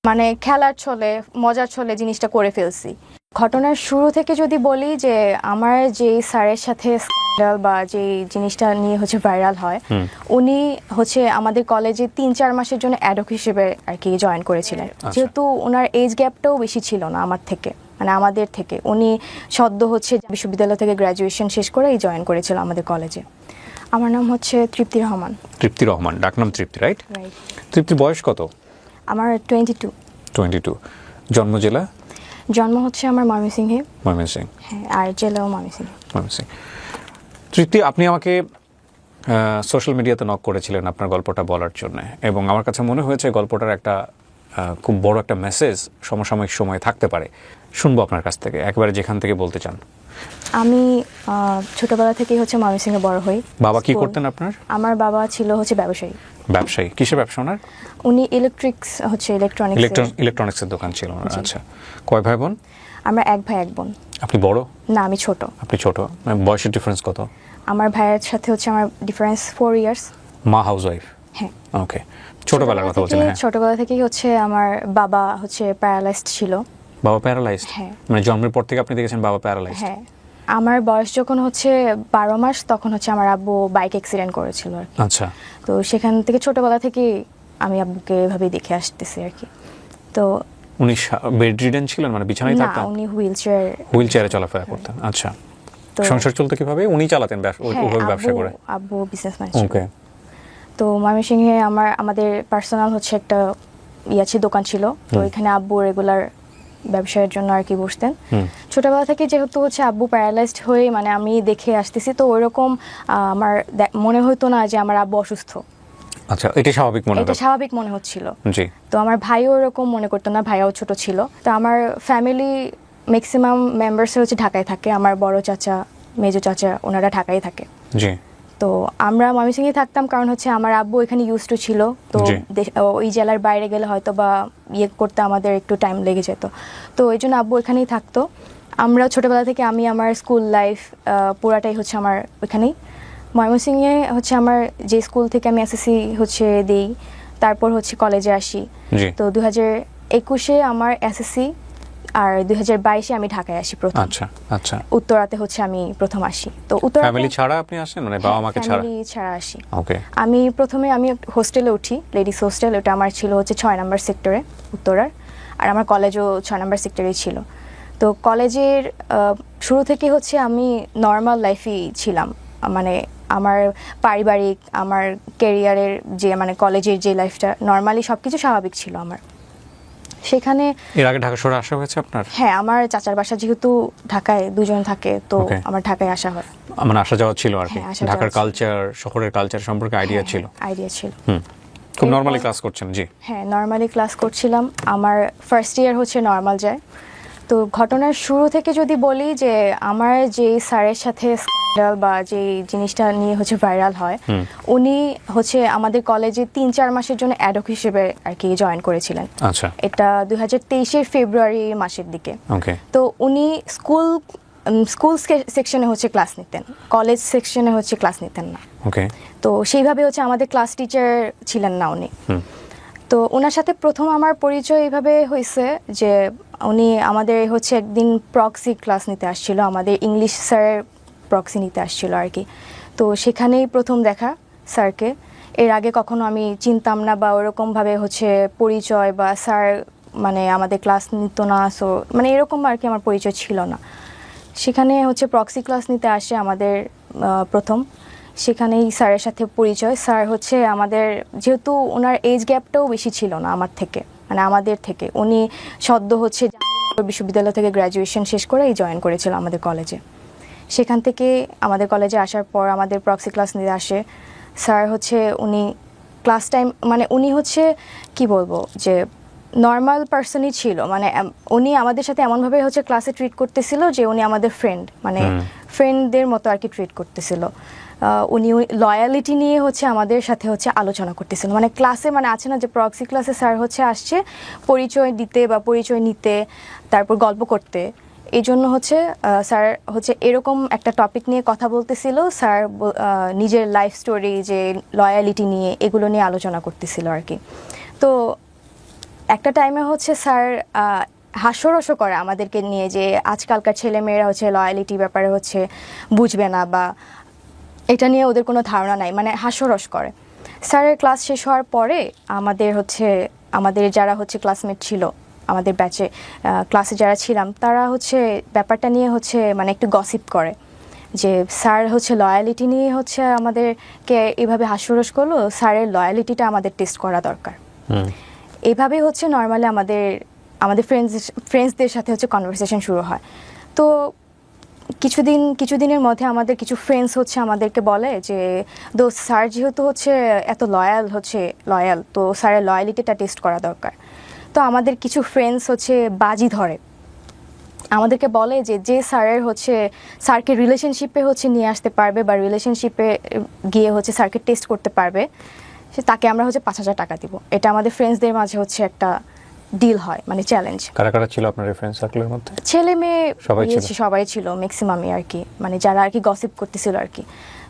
মানে খেলার ছলে মজার ছলে জিনিসটা করে ফেলছি। ঘটনার শুরু থেকে যদি বলি যে আমার যে স্যারের সাথে স্ক্যান্ডাল বা যে জিনিসটা নিয়ে ভাইরাল হয়, উনি আমাদের কলেজে ৩-৪ মাসের জন্য অ্যাডহক হিসেবে আর কি জয়েন করেছিলেন। যেহেতু ওনার এজ গ্যাপটাও বেশি ছিল না আমার থেকে, মানে আমাদের থেকে। উনি সদ্য বিশ্ববিদ্যালয় থেকে গ্র্যাজুয়েশন শেষ করেই জয়েন করেছিল আমাদের কলেজে। আমার নাম তৃপ্তি রহমান। তৃপ্তি রহমান, ডাকনাম তৃপ্তি, রাইট? তৃপ্তির বয়স কত? আমার 22। জন্ম জেলা? জন্ম আমার ময়মনসিংহে। ময়মনসিংহ, হ্যাঁ, আর জেলাও ময়মনসিংহ। তৃপ্তি, আপনি আমাকে সোশ্যাল মিডিয়াতে নক করেছিলেন আপনার গল্পটা বলার জন্য, এবং আমার কাছে মনে হয়েছে গল্পটার একটা খুব বড় একটা মেসেজ সমসাময়িক সময়ে থাকতে পারে। শুনবো আপনার কাছ থেকে, একবারে যেখান থেকে বলতে চান। আমি ছোটবেলা থেকেই ময়মনসিংহে বড় হই। বাবা কি করতেন আপনার? আমার বাবা ছিল ব্যবসায়ী। ব্যবসায়ী? কিসের ব্যবসা ওনার? উনি ইলেকট্রনিক্সের দোকান ছিল। আচ্ছা, কয় ভাই বোন? আমরা এক ভাই এক বোন। আপনি বড়? না, আমি ছোট। আপনি ছোট। বয়সের ডিফারেন্স কত? আমার ভাইয়ের সাথে আমার ডিফারেন্স 4 ইয়ার্স। মা হাউসওয়াইফ? হ্যাঁ। ওকে, ছোটবেলার কথা বলছেন? হ্যাঁ, ছোটবেলা থেকেই আমার বাবা প্যারালাইজড ছিল। বাবা প্যারালাইজড? হ্যাঁ। মানে জন্মের পর থেকে আপনি দেখেছেন বাবা প্যারালাইজড? হ্যাঁ। আমার বয়স যখন 12 মাস, তখন আমার আব্বু বাইক অ্যাক্সিডেন্ট করেছিল আর কি। আচ্ছা। তো সেখান থেকে ছোটবেলা থেকে আমি আব্বুকে এভাবে দেখে আসতেছি আর কি। তো উনি বেডরিডেন ছিলেন, মানে বিছানায় থাকতেন? না, উনি হুইলচেয়ারে চলাফেরা করতেন। আচ্ছা, সংসার চলতে কিভাবে? উনি চালাতেন ওইভাবে ব্যবসা করে? আব্বু বিজনেসম্যান। ওকে। তো ময়মনসিংহে আমাদের পার্সোনাল একটা দোকান ছিল। তো এখানে আব্বু রেগুলার ব্যবসায়ের জন্য আর কি বসতেন। ছোটবেলা থেকে যেহেতু আব্বু প্যারালাইজড হয়ে মানে আমি দেখে আসতেছি, তো ওইরকম আমার মনে হতো না যে আমার আব্বু অসুস্থ। আচ্ছা, এটা স্বাভাবিক মনে হচ্ছিল। জি। তো আমার ভাইও এরকম মনে করতো না, ভাইয়াও ছোট ছিল। তো আমার ফ্যামিলি ম্যাক্সিমাম মেম্বার্স ঢাকায় থাকে। আমার বড় চাচা, মেজো চাচা, ওনারা ঢাকায় থাকে। জি। তো আমরা ময়মনসিংহে থাকতাম, কারণ আমার আব্বু এখানে ইউজ টু ছিল। তো ওই জেলার বাইরে গেলে হয়তো বা করতে আমাদের একটু টাইম লেগে যেত। তো এই জন্য আব্বু এখানেই থাকতো। আমরা ছোটবেলা থেকে আমি আমার স্কুল লাইফ পুরাটাই আমার ওইখানেই ময়মনসিংহে। আমার যে স্কুল থেকে আমি এসএসসি দিই, তারপর কলেজে আসি। তো 2021-এ আমার এসএসসি, আর 2022-এ আমি ঢাকায় আসি প্রথম। আচ্ছা আচ্ছা। উত্তরাতে আমি প্রথম আসি। তো ফ্যামিলি ছাড়া আপনি আসেন, মানে বাবা মাকে ছাড়া? ফ্যামিলি ছাড়া আসি। ওকে। আমি প্রথমে হোস্টেলে উঠি, লেডিস হোস্টেল। ওটা আমার ছিল 6 নম্বর সেক্টরে, উত্তরার। আর আমার কলেজও 6 নম্বর সেক্টরেই ছিল। তো কলেজের শুরু থেকে আমি নর্মাল লাইফই ছিলাম। মানে আমার পারিবারিক, আমার ক্যারিয়ারের যে মানে কলেজের যে লাইফটা, নর্মালি সবকিছু স্বাভাবিক ছিল আমার সেখানে। এর আগে ঢাকা শহরে আসা হয়েছে আপনার? হ্যাঁ, আমার চাচার বাসা যেহেতু ঢাকায়, দুজন থাকে, তো আমার ঢাকায় আসা হয়। মানে আসা যাওয়া ছিল আর কি। ঢাকার কালচার, শহরের কালচার সম্পর্কে আইডিয়া ছিল? খুব নরমালি ক্লাস করছেন? জি হ্যাঁ, নরমালি ক্লাস করছিলাম। আমার ফার্স্ট ইয়ার নরমাল যায়। তো ঘটনার শুরু থেকে যদি বলি যে আমার যে স্যারের সাথে স্ক্যান্ডাল বা যে জিনিসটা নিয়ে ভাইরাল হয়, উনি আমাদের কলেজে 3-4 মাসের জন্য অ্যাডহক হিসেবে আর কি জয়েন করেছিলেন। আচ্ছা। এটা 2023-এর ফেব্রুয়ারি মাসের দিকে। ওকে। তো উনি স্কুল সেকশনে ক্লাস নিতেন, কলেজ সেকশনে ক্লাস নিতেন না। ওকে। তো সেইভাবে আমাদের ক্লাস টিচার ছিলেন না উনি। তো ওনার সাথে প্রথম আমার পরিচয় এইভাবে হয়েছে যে উনি আমাদের একদিন প্রক্সি ক্লাস নিতে আসছিল, আমাদের ইংলিশ স্যারের প্রক্সি নিতে আসছিল আর কি। তো সেখানেই প্রথম দেখা স্যারকে। এর আগে কখনো আমি চিনতাম না, বা ওরকমভাবে পরিচয় বা স্যার মানে আমাদের ক্লাস নিত না, সো মানে এরকম আর কি আমার পরিচয় ছিল না। সেখানে প্রক্সি ক্লাস নিতে আসে আমাদের প্রথম। সেখানেই স্যারের সাথে পরিচয়। স্যার আমাদের, যেহেতু ওনার এজ গ্যাপটাও বেশি ছিল না আমার থেকে, মানে আমাদের থেকে। উনি সদ্য বিশ্ববিদ্যালয় থেকে গ্র্যাজুয়েশন শেষ করেই জয়েন করেছিল আমাদের কলেজে। সেখান থেকে আমাদের কলেজে আসার পর আমাদের প্রক্সি ক্লাস নিতে আসে স্যার। উনি ক্লাস টাইম মানে উনি কি বলবো যে নর্মাল পার্সনই ছিল। মানে উনি আমাদের সাথে এমনভাবে ক্লাসে ট্রিট করতেছিল যে উনি আমাদের ফ্রেন্ড, মানে ফ্রেন্ডদের মতো আর কি ট্রিট করতেছিল। উনি লয়ালিটি নিয়ে আমাদের সাথে আলোচনা করতেছিল। মানে ক্লাসে মানে আছে না যে প্রক্সি ক্লাসে স্যার আসছে পরিচয় দিতে বা পরিচয় নিতে, তারপর গল্প করতে। এই জন্য স্যার এরকম একটা টপিক নিয়ে কথা বলতেছিল। স্যার নিজের লাইফ স্টোরি, যে লয়ালিটি নিয়ে, এগুলো নিয়ে আলোচনা করতেছিল আর কি। তো একটা টাইমে হচ্ছে স্যার হাস্যরসও করে আমাদেরকে নিয়ে, যে আজকালকার ছেলেমেয়েরা হচ্ছে লয়ালিটি ব্যাপারে হচ্ছে বুঝবে না বা এটা নিয়ে ওদের কোনো ধারণা নাই, মানে হাস্যরস করে। স্যারের ক্লাস শেষ হওয়ার পরে আমাদের যারা হচ্ছে ক্লাসমেট ছিল, আমাদের ব্যাচে ক্লাসে যারা ছিলাম, তারা হচ্ছে ব্যাপারটা নিয়ে হচ্ছে মানে একটু গসিপ করে যে স্যার হচ্ছে লয়ালিটি নিয়ে হচ্ছে আমাদেরকে এইভাবে হাস্যরস করলো, স্যারের লয়ালিটিটা আমাদের টেস্ট করা দরকার। এইভাবেই হচ্ছে নর্মালি আমাদের ফ্রেন্ডসদের সাথে হচ্ছে কনভারসেশন শুরু হয়। তো কিছুদিনের মধ্যে আমাদের কিছু ফ্রেন্ডস হচ্ছে আমাদেরকে বলে যে দোস্ত, স্যার যেহেতু হচ্ছে এত লয়াল, তো স্যারের লয়ালিটিটা টেস্ট করা দরকার। তো আমাদের কিছু ফ্রেন্ডস হচ্ছে বাজি ধরে, আমাদেরকে বলে যে স্যারকে রিলেশনশিপে হচ্ছে নিয়ে আসতে পারবে বা রিলেশনশিপে গিয়ে হচ্ছে স্যারকে টেস্ট করতে পারবে, তাকে আমরা হচ্ছে 5,000 টাকা দিব। এটা আমাদের ফ্রেন্ডসদের মাঝে হচ্ছে একটা ডিল হয়, মানে চ্যালেঞ্জ। কারা কারা ছিল আপনার ফ্রেন্ড সার্কেলের মধ্যে? ছেলে মেয়ে সবাই ছিল ম্যাক্সিমামই আর কি, মানে যারা আর কি গসিপ করতেছিল আর কি।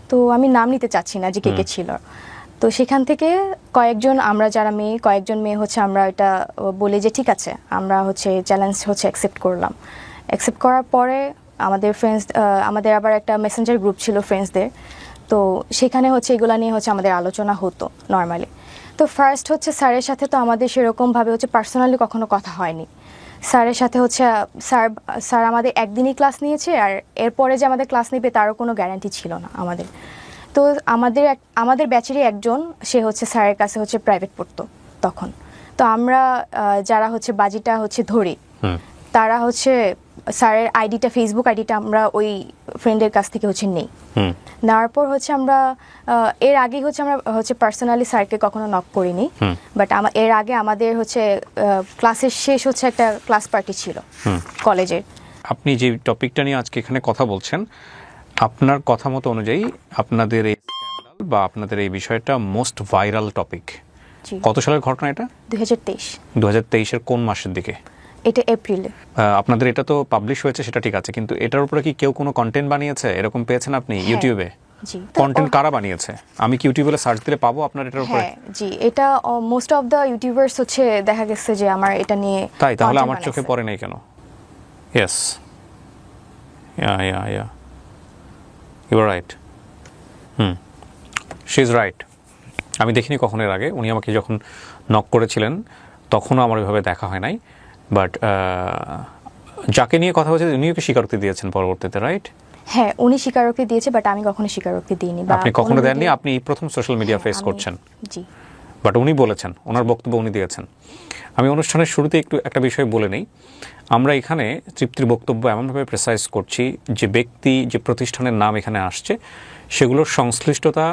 তো আমি নাম নিতে চাচ্ছি না যে কে ছিল। তো সেখান থেকে কয়েকজন মেয়ে হচ্ছে আমরা এটা বলি যে ঠিক আছে, আমরা হচ্ছে চ্যালেঞ্জ হচ্ছে অ্যাকসেপ্ট করলাম। অ্যাকসেপ্ট করার পরে আমাদের আবার একটা মেসেঞ্জার গ্রুপ ছিল ফ্রেন্ডসদের। তো সেখানে হচ্ছে এগুলা নিয়ে হচ্ছে আমাদের আলোচনা হতো নর্মালি। তো ফার্স্ট হচ্ছে স্যারের সাথে তো আমাদের সেরকমভাবে হচ্ছে পার্সোনালি কখনো কথা হয়নি। স্যারের সাথে হচ্ছে স্যার আমাদের একদিনই ক্লাস নিয়েছে, আর এরপরে যে আমাদের ক্লাস নেবে তারও কোনো গ্যারান্টি ছিল না আমাদের। তো আমাদের ব্যাচেরই একজন, সে হচ্ছে স্যারের কাছে হচ্ছে প্রাইভেট পড়তো তখন। তো আমরা যারা হচ্ছে বাজিটা হচ্ছে ধরি, তারা হচ্ছে স্যারের ফেসবুক আইডিটা আমরা ওই ফ্রেন্ডের কাছ থেকে হচ্ছে নেই। নেওয়ার পর হচ্ছে আমরা এর আগে হচ্ছে আমরা হচ্ছে পার্সোনালি স্যারকে কখনো নক করিনি, বাট এর আগে আমাদের হচ্ছে ক্লাসের শেষ হচ্ছে একটা ক্লাস পার্টি ছিল কলেজের। আপনি যে টপিকটা নিয়ে আজকে এখানে কথা বলছেন, আপনার কথা মতো অনুযায়ী আপনাদের এই স্ক্যান্ডাল বা আপনাদের এই বিষয়টা মোস্ট ভাইরাল টপিক। কত সালের ঘটনা এটা? 2023। 2023-এর কোন মাসের দিকে? এটা এপ্রিলে। আপনাদের এটা তো পাবলিশ হয়েছে, সেটা ঠিক আছে, কিন্তু এটার উপরে কি কেউ কোনো কন্টেন্ট বানিয়েছে? এরকম পেয়েছেন আপনি ইউটিউবে? জি। কন্টেন্ট কারা বানিয়েছে? আমি কি ইউটিউবে সার্চ দিলে পাবো আপনার এটার উপরে? হ্যাঁ জি, এটা মোস্ট অফ দ্য ইউটিউবার্স হচ্ছে দেখা গেছে যে আমার এটা নিয়ে। তাই? তাহলে আমার চোখে পড়ে নাই কেন? Yes, yeah you are right. She is right. আমি দেখিনি কখনো এর আগে। উনি আমাকে যখন নক করেছিলেন তখনও আমার ওইভাবে দেখা হয় নাই, বাট যাকে নিয়ে কথা হচ্ছে উনিও কি স্বীকারোক্তি দিয়েছেন পরবর্তীতে, রাইট? হ্যাঁ, উনি স্বীকারোক্তি দিয়েছে, বাট আমি কখনো স্বীকারোক্তি দিইনি। আপনি কখনো দেননি? আপনি প্রথম সোশ্যাল মিডিয়া ফেস করছেন। জি। বাট উনি বলেছেন, ওনার বক্তব্য উনি দিয়েছেন। আমি অনুষ্ঠানের শুরুতে একটা বিষয় বলে নেই। আমরা এখানে তৃপ্তির বক্তব্য এমনভাবে প্রেসাইজ করছি যে ব্যক্তি, যে প্রতিষ্ঠানের নাম এখানে আসছে, সেগুলোর সংশ্লিষ্টতা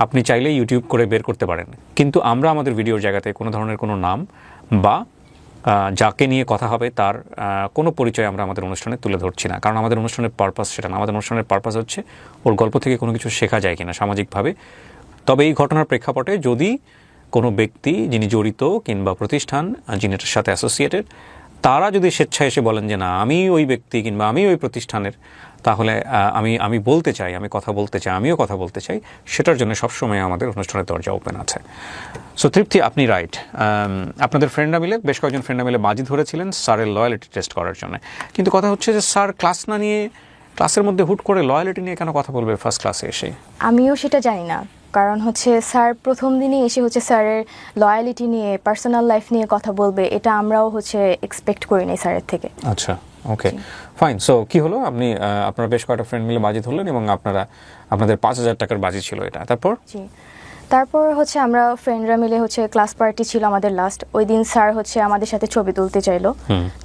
আপনি চাইলে ইউটিউব করে বের করতে পারেন, কিন্তু আমরা আমাদের ভিডিওর জায়গাতে কোনো ধরনের কোনো নাম বা যাকে নিয়ে কথা হবে তার কোনো পরিচয় আমরা আমাদের অনুষ্ঠানে তুলে ধরছি না, কারণ আমাদের অনুষ্ঠানের পারপাস সেটা না। আমাদের অনুষ্ঠানের পারপাস হচ্ছে ওর গল্প থেকে কোনো কিছু শেখা যায় কিনা সামাজিকভাবে। তবে এই ঘটনার প্রেক্ষাপটে যদি কোনো ব্যক্তি যিনি জড়িত কিংবা প্রতিষ্ঠান যিনি এটার সাথে অ্যাসোসিয়েটেড, তারা যদি স্বেচ্ছায় এসে বলেন যে না আমি ওই ব্যক্তি কিংবা আমি ওই প্রতিষ্ঠানের, তাহলে আমি বলতে চাই, আমি কথা বলতে চাই, আমিও কথা বলতে চাই, সেটার জন্য সবসময় আমাদের অনুষ্ঠানের দরজা ওপেন আছে। সো তৃপ্তি, আপনি রাইট। আপনাদের ফ্রেন্ডরা মিলে, বেশ কয়েকজন ফ্রেন্ডরা মিলে বাজি ধরেছিলেন স্যারের লয়ালিটি টেস্ট করার জন্য, কিন্তু কথা হচ্ছে যে স্যার ক্লাস না নিয়ে ক্লাসের মধ্যে হুট করে লয়ালিটি নিয়ে কেন কথা বলবে ফার্স্ট ক্লাসে এসে? আমিও সেটা জানি না, কারণ হচ্ছে স্যার প্রথম দিনই এসে হচ্ছে স্যারের লয়ালিটি নিয়ে, পার্সোনাল লাইফ নিয়ে কথা বলবে, এটা আমরাও হচ্ছে এক্সপেক্ট করিনি স্যারের থেকে। আচ্ছা, ওকে, ফাইন। সো কি হলো? আপনারা বেশ কয়েকটা ফ্রেন্ড মিলে বাজি ধরলেন এবং আপনাদের 5,000 টাকার বাজি ছিল এটা। তারপর হচ্ছে আমরা ফ্রেন্ডরা মিলে হচ্ছে ক্লাস পার্টি ছিল আমাদের লাস্ট, ওই দিন স্যার হচ্ছে আমাদের সাথে ছবি তুলতে চাইলো।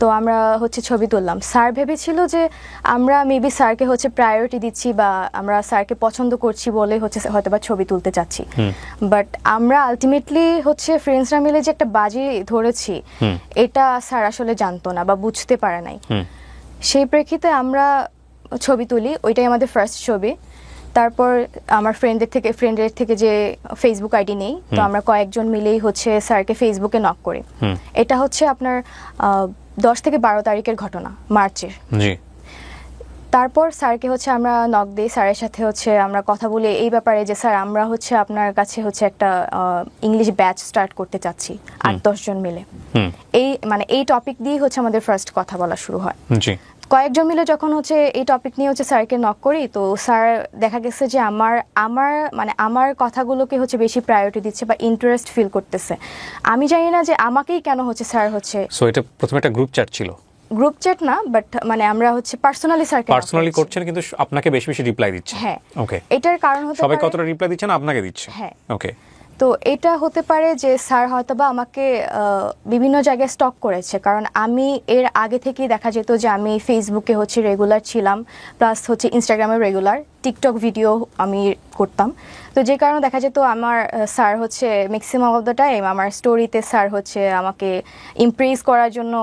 তো আমরা হচ্ছে ছবি তুললাম। স্যার ভেবেছিল যে আমরা মেবি স্যারকে হচ্ছে প্রায়োরিটি দিচ্ছি বা আমরা স্যারকে পছন্দ করছি বলে হচ্ছে হয়তো বা ছবি তুলতে চাচ্ছি, বাট আমরা আলটিমেটলি হচ্ছে ফ্রেন্ডসরা মিলে যে একটা বাজি ধরেছি এটা স্যার আসলে জানতো না বা বুঝতে পারে নাই। সেই প্রেক্ষিতে আমরা ছবি তুলি, ওইটাই আমাদের ফার্স্ট ছবি। তারপর আমার ফ্রেন্ডের থেকে যে ফেসবুক আইডি নেই, তো আমরা কয়েকজন মিলেই হচ্ছে স্যারকে ফেসবুকে নক করি। এটা হচ্ছে আপনার 10 থেকে 12 তারিখের ঘটনা, মার্চের। তারপর স্যারকে হচ্ছে আমরা নক দিই, স্যারের সাথে হচ্ছে আমরা কথা বলি এই ব্যাপারে যে স্যার আমরা হচ্ছে আপনার কাছে হচ্ছে একটা ইংলিশ ব্যাচ স্টার্ট করতে চাচ্ছি 8-10 জন মিলে। এই মানে এই টপিক দিয়ে হচ্ছে আমাদের ফার্স্ট কথা বলা শুরু হয়। জি। কয়েকজন মিলে যখন হচ্ছে এই টপিক নিয়ে হচ্ছে স্যারকে নক করি, তো স্যার দেখা গেছে যে আমার কথাগুলোকে হচ্ছে বেশি প্রায়োরিটি দিচ্ছে বা ইন্টারেস্ট ফিল করতেছে। আমি জানি না যে আমাকেই কেন হচ্ছে স্যার হচ্ছে। সো এটা প্রথমে একটা গ্রুপ চ্যাট ছিল? গ্রুপ চ্যাট না, বাট মানে আমরা হচ্ছে পার্সোনালি স্যারকে পার্সোনালি করছেন কিন্তু আপনাকে বেশি বেশি রিপ্লাই দিচ্ছে? হ্যাঁ। ওকে। এটার কারণ হতে সবাই পারে কতটা রিপ্লাই দিচ্ছেন আপনাকে দিচ্ছে? হ্যাঁ। ওকে। তো এটা হতে পারে যে স্যার হয়তোবা আমাকে বিভিন্ন জায়গায় স্টক করেছে, কারণ আমি এর আগে থেকেই দেখা যেত যে আমি ফেসবুকে হচ্ছে রেগুলার ছিলাম, প্লাস হচ্ছে ইনস্টাগ্রামে রেগুলার, টিকটক ভিডিও আমি করতাম। তো যে কারণে দেখা যেত আমার স্যার হচ্ছে ম্যাক্সিমাম অফ দ্য টাইম আমার স্টোরিতে স্যার হচ্ছে আমাকে ইমপ্রেস করার জন্য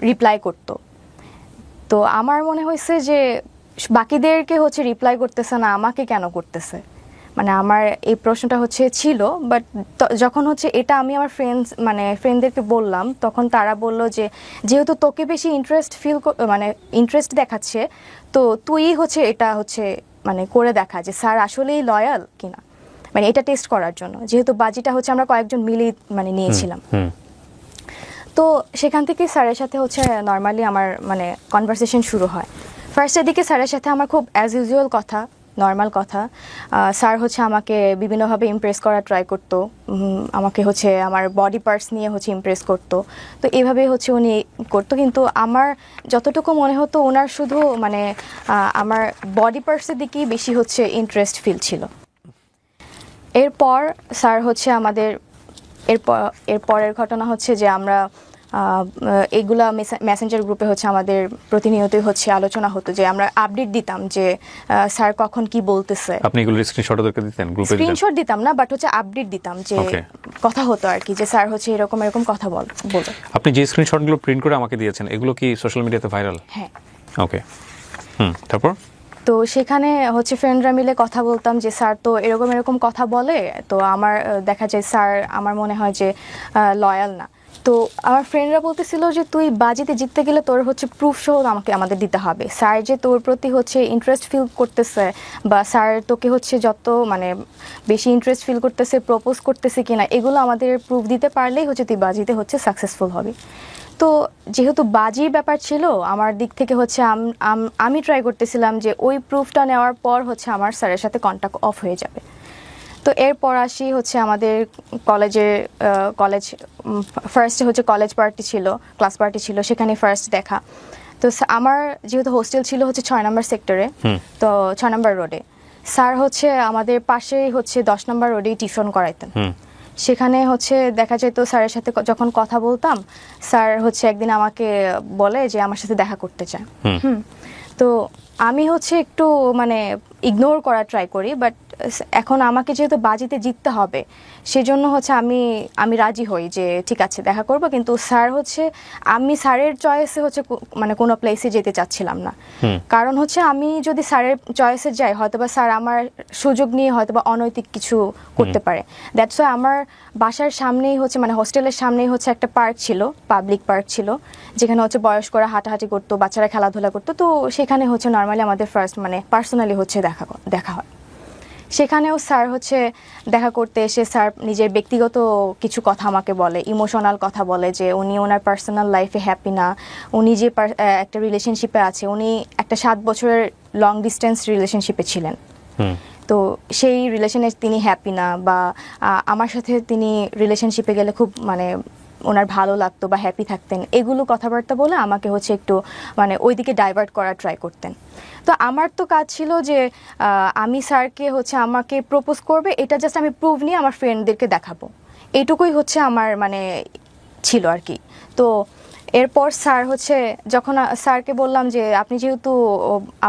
রিপ্লাই করতো। তো আমার মনে হয়েছে যে বাকিদেরকে হচ্ছে রিপ্লাই করতেছে না, আমাকে কেন করতেছে, মানে আমার এই প্রশ্নটা হচ্ছে ছিল। বাট যখন হচ্ছে এটা আমি আমার ফ্রেন্ডদেরকে বললাম, তখন তারা বলল যে যেহেতু তোকে বেশি ইন্টারেস্ট দেখাচ্ছে, তো তুই হচ্ছে এটা হচ্ছে মানে করে দেখা যে স্যার আসলেই লয়াল কিনা, মানে এটা টেস্ট করার জন্য, যেহেতু বাজিটা হচ্ছে আমরা কয়েকজন মিলেই মানে নিয়েছিলাম। তো সেখান থেকে স্যারের সাথে হচ্ছে নর্মালি আমার মানে কনভারসেশন শুরু হয়। ফার্স্টের দিকে স্যারের সাথে আমার খুব অ্যাজ ইউজুয়াল কথা, নর্মাল কথা। স্যার হচ্ছে আমাকে বিভিন্নভাবে ইমপ্রেস করার ট্রাই করতো, আমাকে হচ্ছে আমার বডি পার্টস নিয়ে হচ্ছে ইমপ্রেস করতো। তো এইভাবেই হচ্ছে উনি করতো, কিন্তু আমার যতটুকু মনে হতো ওনার শুধু মানে আমার বডি পার্টসের দিকেই বেশি হচ্ছে ইন্টারেস্ট ফিল ছিল। এরপর স্যার হচ্ছে আমাদের এরপরের ঘটনা হচ্ছে যে আমরা এইগুলা মেসেঞ্জার গ্রুপে হচ্ছে আমাদের প্রতিনিয়তই হচ্ছে আলোচনা হতো, যে আমরা আপডেট দিতাম যে স্যার কখন কি বলতেছে। আপনি এগুলো স্ক্রিনশট ওদেরকে দিতেন? গ্রুপে স্ক্রিনশট দিতাম না, বাট হচ্ছে আপডেট দিতাম যে কথা হতো আর কি, যে স্যার হচ্ছে এরকম এরকম কথা বলে। আপনি যে স্ক্রিনশটগুলো প্রিন্ট করে আমাকে দিয়েছেন এগুলো কি সোশ্যাল মিডিয়াতে ভাইরাল? হ্যাঁ। ওকে। তারপর? তো সেখানে হচ্ছে ফ্রেন্ডরা মিলে কথা বলতাম যে স্যার তো এরকম এরকম কথা বলে, তো আমার দেখা যায় স্যার আমার মনে হয় যে লয়াল না। তো আমার ফ্রেন্ডরা বলতেছিল যে তুই বাজিতে জিততে গেলে তোর হচ্ছে প্রুফ সহ আমাদের দিতে হবে, স্যার যে তোর প্রতি হচ্ছে ইন্টারেস্ট ফিল করতেছে বা স্যার তোকে হচ্ছে যত মানে বেশি ইন্টারেস্ট ফিল করতেছে, প্রপোজ করতেছে কিনা, এগুলো আমাদের প্রুফ দিতে পারলেই হচ্ছে তুই বাজিতে হচ্ছে সাকসেসফুল হবি। তো যেহেতু বাজির ব্যাপার ছিল আমার দিক থেকে হচ্ছে আমি ট্রাই করতেছিলাম যে ওই প্রুফটা নেওয়ার পর হচ্ছে আমার স্যারের সাথে কন্ট্যাক্ট অফ হয়ে যাবে। তো এরপর আসি হচ্ছে আমাদের কলেজ ফার্স্টে হচ্ছে কলেজ পার্টি ছিল, ক্লাস পার্টি ছিল, সেখানে ফার্স্ট দেখা। তো আমার যেহেতু হোস্টেল ছিল হচ্ছে 6 নম্বর সেক্টরে, তো 6 নম্বর রোডে, স্যার হচ্ছে আমাদের পাশেই হচ্ছে 10 নম্বর রোডেই টিউশন করাইতেন। সেখানে হচ্ছে দেখা যেত স্যারের সাথে যখন কথা বলতাম, স্যার হচ্ছে একদিন আমাকে বলে যে আমার সাথে দেখা করতে চায়। তো আমি হচ্ছে একটু মানে ইগনোর করার ট্রাই করি, বাট এখন আমাকে যেহেতু বাজিতে জিততে হবে সেজন্য হচ্ছে আমি রাজি হই যে ঠিক আছে দেখা করব, কিন্তু স্যার হচ্ছে আমি স্যারের চয়েসে হচ্ছে মানে কোনো প্লেসে যেতে চাচ্ছিলাম না। কারণ হচ্ছে আমি যদি স্যারের চয়েসে যাই হয়তোবা স্যার আমার সুযোগ নিয়ে হয়তোবা অনৈতিক কিছু করতে পারে। দ্যাটস ওয়াই আমার বাসার সামনেই হচ্ছে মানে হোস্টেলের সামনেই হচ্ছে একটা পার্ক ছিল, পাবলিক পার্ক ছিল, যেখানে হচ্ছে বয়স্করা হাঁটাহাঁটি করতো, বাচ্চারা খেলাধুলা করতো। তো সেখানে হচ্ছে নর্মালি আমাদের ফার্স্ট মানে পার্সোনালি হচ্ছে দেখা হয়। সেখানেও স্যার হচ্ছে দেখা করতে এসে স্যার নিজের ব্যক্তিগত কিছু কথা আমাকে বলে, ইমোশনাল কথা বলে, যে উনি ওনার পার্সোনাল লাইফে হ্যাপি না, উনি যে একটা রিলেশনশিপে আছে, উনি একটা 7 বছরের লং ডিস্টেন্স রিলেশনশিপে ছিলেন, তো সেই রিলেশনে তিনি হ্যাপি না, বা আমার সাথে তিনি রিলেশনশিপে গেলে খুব মানে ওনার ভালো লাগতো বা হ্যাপি থাকতেন, এগুলো কথাবার্তা বলে আমাকে হচ্ছে একটু মানে ওইদিকে ডাইভার্ট করার ট্রাই করতেন। তো আমার তো কাজ ছিল যে আমি স্যারকে হচ্ছে আমাকে প্রপোজ করবে, এটা জাস্ট আমি প্রুভ নিয়ে আমার ফ্রেন্ডদেরকে দেখাবো, এইটুকুই হচ্ছে আমার মানে ছিল আর কি। তো এরপর স্যার হচ্ছে যখন স্যারকে বললাম যে আপনি যেহেতু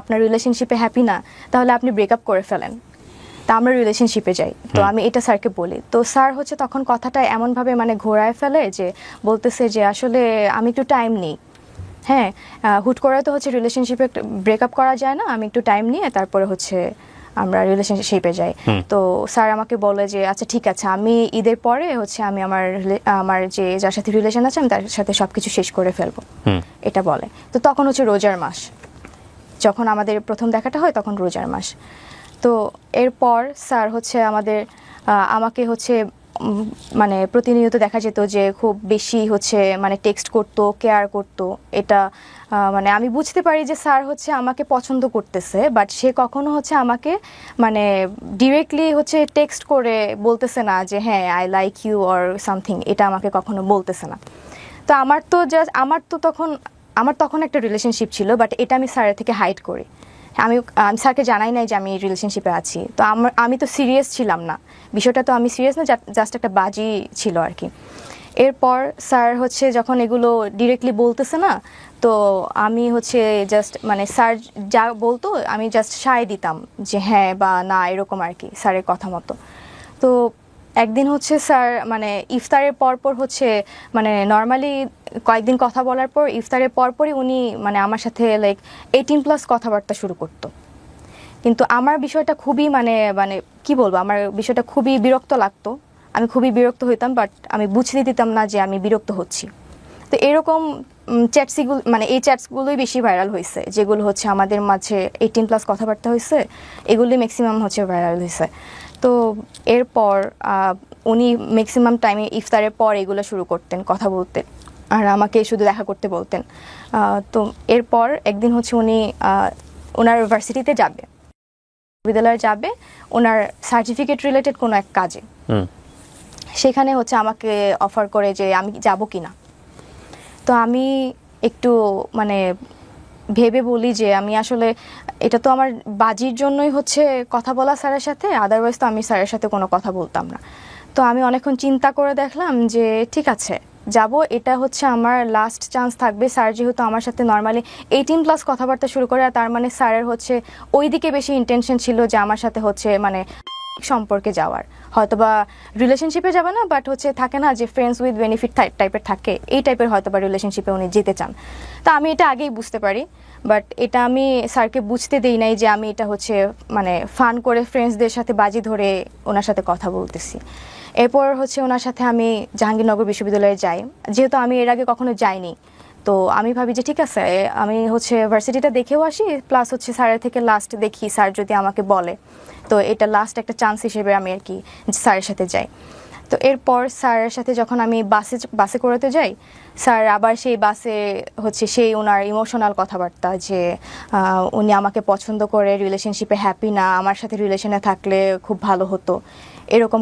আপনার রিলেশনশিপে হ্যাপি না, তাহলে আপনি ব্রেকআপ করে ফেলেন, তা আমরা রিলেশনশিপে যাই। তো আমি এটা স্যারকে বলি, তো স্যার হচ্ছে তখন কথাটা এমনভাবে মানে ঘোরায় ফেলে যে বলতেছে যে আসলে আমি একটু টাইম নিই, হ্যাঁ হুট করে তো হচ্ছে রিলেশনশিপে ব্রেকআপ করা যায় না, আমি একটু টাইম নিয়ে তারপরে হচ্ছে আমরা রিলেশনশিপে যাই। তো স্যার আমাকে বলে যে আচ্ছা ঠিক আছে, আমি ঈদের পরে হচ্ছে আমি আমার যে যার সাথে রিলেশন আছে আমি তার সাথে সবকিছু শেষ করে ফেলবো, এটা বলে। তো তখন হচ্ছে রোজার মাস যখন আমাদের প্রথম দেখাটা হয় তখন রোজার মাস। তো এরপর স্যার হচ্ছে আমাকে হচ্ছে মানে প্রতিনিয়ত দেখা যেত যে খুব বেশি হচ্ছে মানে টেক্সট করতো, কেয়ার করতো। এটা মানে আমি বুঝতে পারি যে স্যার হচ্ছে আমাকে পছন্দ করতেছে, বাট সে কখনো হচ্ছে আমাকে মানে ডিরেক্টলি হচ্ছে টেক্সট করে বলতেছে না যে হ্যাঁ I like you or something, এটা আমাকে কখনো বলতেছে না। তো আমার তখন একটা রিলেশনশিপ ছিল, বাট এটা আমি স্যারের থেকে হাইড করি। আমি স্যারকে জানাই নাই যে আমি রিলেশনশিপে আছি। তো আমি তো সিরিয়াস ছিলাম না, বিষয়টা তো আমি সিরিয়াস না, জাস্ট একটা বাজি ছিল আর কি। এরপর স্যার হচ্ছে যখন এগুলো ডিরেক্টলি বলতেছে না, তো আমি হচ্ছে জাস্ট মানে স্যার যা বলতো আমি জাস্ট সায় দিতাম যে হ্যাঁ বা না, এরকম আর কি, স্যারের কথা মতো। তো একদিন হচ্ছে স্যার মানে ইফতারের পরপর হচ্ছে মানে নর্মালি কয়েকদিন কথা বলার পর ইফতারের পরপরই উনি মানে আমার সাথে লাইক 18+ কথাবার্তা শুরু করতো। কিন্তু আমার বিষয়টা খুবই মানে মানে কি বলবো, আমার বিষয়টা খুবই বিরক্ত লাগতো, আমি খুবই বিরক্ত হইতাম, বাট আমি বুঝতে দিতাম না যে আমি বিরক্ত হচ্ছি। তো এরকম মানে এই চ্যাটসগুলোই বেশি ভাইরাল হয়েছে, যেগুলো হচ্ছে আমাদের মাঝে 18+ কথাবার্তা হয়েছে, এগুলোই ম্যাক্সিমাম হচ্ছে ভাইরাল হয়েছে। তো এরপর উনি ম্যাক্সিমাম টাইমে ইফতারের পর এগুলো শুরু করতেন, কথা বলতেন, আর আমাকে শুধু দেখা করতে বলতেন। তো এরপর একদিন হচ্ছে উনি ওনার ভার্সিটিতে যাবে, বিদ্যালয়ে যাবে ওনার সার্টিফিকেট রিলেটেড কোনো এক কাজে। সেখানে হচ্ছে আমাকে অফার করে যে আমি যাব কি না। তো আমি একটু মানে ভেবে বলি যে আমি আসলে এটা তো আমার বাজির জন্যই হচ্ছে কথা বলা স্যারের সাথে, আদারওয়াইজ তো আমি স্যারের সাথে কোনো কথা বলতাম না। তো আমি অনেকক্ষণ চিন্তা করে দেখলাম যে ঠিক আছে যাব, এটা হচ্ছে আমার লাস্ট চান্স থাকবে। স্যার যেহেতু আমার সাথে নর্মালি 18+ কথাবার্তা শুরু করে, আর তার মানে স্যারের হচ্ছে ওই দিকে বেশি ইন্টেনশন ছিল যে আমার সাথে হচ্ছে মানে সম্পর্কে যাওয়ার, হয়তোবা রিলেশনশিপে যাবে না, বাট হচ্ছে থাকে না যে ফ্রেন্ডস উইথ বেনিফিট টাইপের থাকে, এই টাইপের হয়তোবা রিলেশনশিপে উনি যেতে চান। তো আমি এটা আগেই বুঝতে পারি, বাট এটা আমি স্যারকে বুঝতে দেই নাই যে আমি এটা হচ্ছে মানে ফান করে ফ্রেন্ডসদের সাথে বাজি ধরে ওনার সাথে কথা বলতেছি। এরপর হচ্ছে ওনার সাথে আমি জাহাঙ্গীরনগর বিশ্ববিদ্যালয়ে যাই, যেহেতু আমি এর আগে কখনো যাইনি। তো আমি ভাবি যে ঠিক আছে আমি হচ্ছে ভার্সিটিটা দেখেও আসি, প্লাস হচ্ছে স্যারের থেকে লাস্ট দেখি স্যার যদি আমাকে বলে, তো এটা লাস্ট একটা চান্স হিসেবে আমি আর কি স্যারের সাথে যাই। তো এরপর স্যারের সাথে যখন আমি বাসে করাতে যাই, স্যার আবার সেই বাসে হচ্ছে সেই ওনার ইমোশনাল কথাবার্তা যে উনি আমাকে পছন্দ করে, রিলেশনশিপে হ্যাপি না, আমার সাথে রিলেশনে থাকলে খুব ভালো হতো, এরকম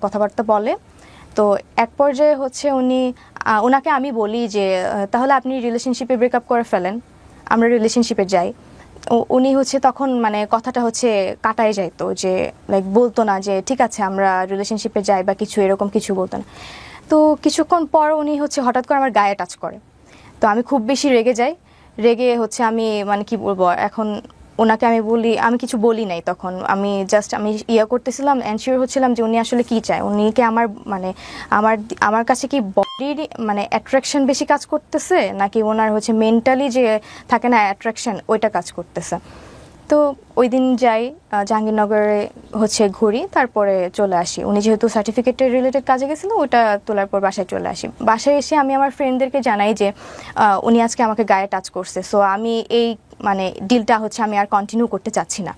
কথাবার্তা বলে। তো এক পর্যায়ে হচ্ছে ওনাকে আমি বলি যে তাহলে আপনি রিলেশনশিপে ব্রেকআপ করে ফেলেন, আমরা রিলেশনশিপে যাই। উনি হচ্ছে তখন মানে কথাটা হচ্ছে কাটায় যাইতো, যে লাইক বলতো না যে ঠিক আছে আমরা রিলেশনশিপে যাই বা কিছু, এরকম কিছু বলতো না। তো কিছুক্ষণ পর উনি হচ্ছে হঠাৎ করে আমার গায়ে টাচ করে। তো আমি খুব বেশি রেগে যাই, রেগে হচ্ছে আমি মানে কি বলবো, এখন ওনাকে আমি কিছু বলি নাই। তখন আমি করতেছিলাম, এনশিওর হচ্ছিলাম যে উনি আসলে কি চায়, উনিকে আমার মানে আমার কাছে কি বডির মানে অ্যাট্রাকশন বেশি কাজ করতেছে, নাকি ওনার হচ্ছে মেন্টালি যে থাকে না অ্যাট্রাকশন, ওইটা কাজ করতেছে। তো ওই দিন যাই জাহাঙ্গীরনগরে হচ্ছে ঘুরি, তারপরে চলে আসি। উনি যেহেতু সার্টিফিকেটের রিলেটেড কাজে গেছিলো, ওটা তোলার পর বাসায় চলে আসি। বাসায় এসে আমি আমার ফ্রেন্ডদেরকে জানাই যে উনি আজকে আমাকে গায়ে টাচ করছে, সো আমি এই মানে ডিলটা হচ্ছে আমি আর কন্টিনিউ করতে চাচ্ছি না,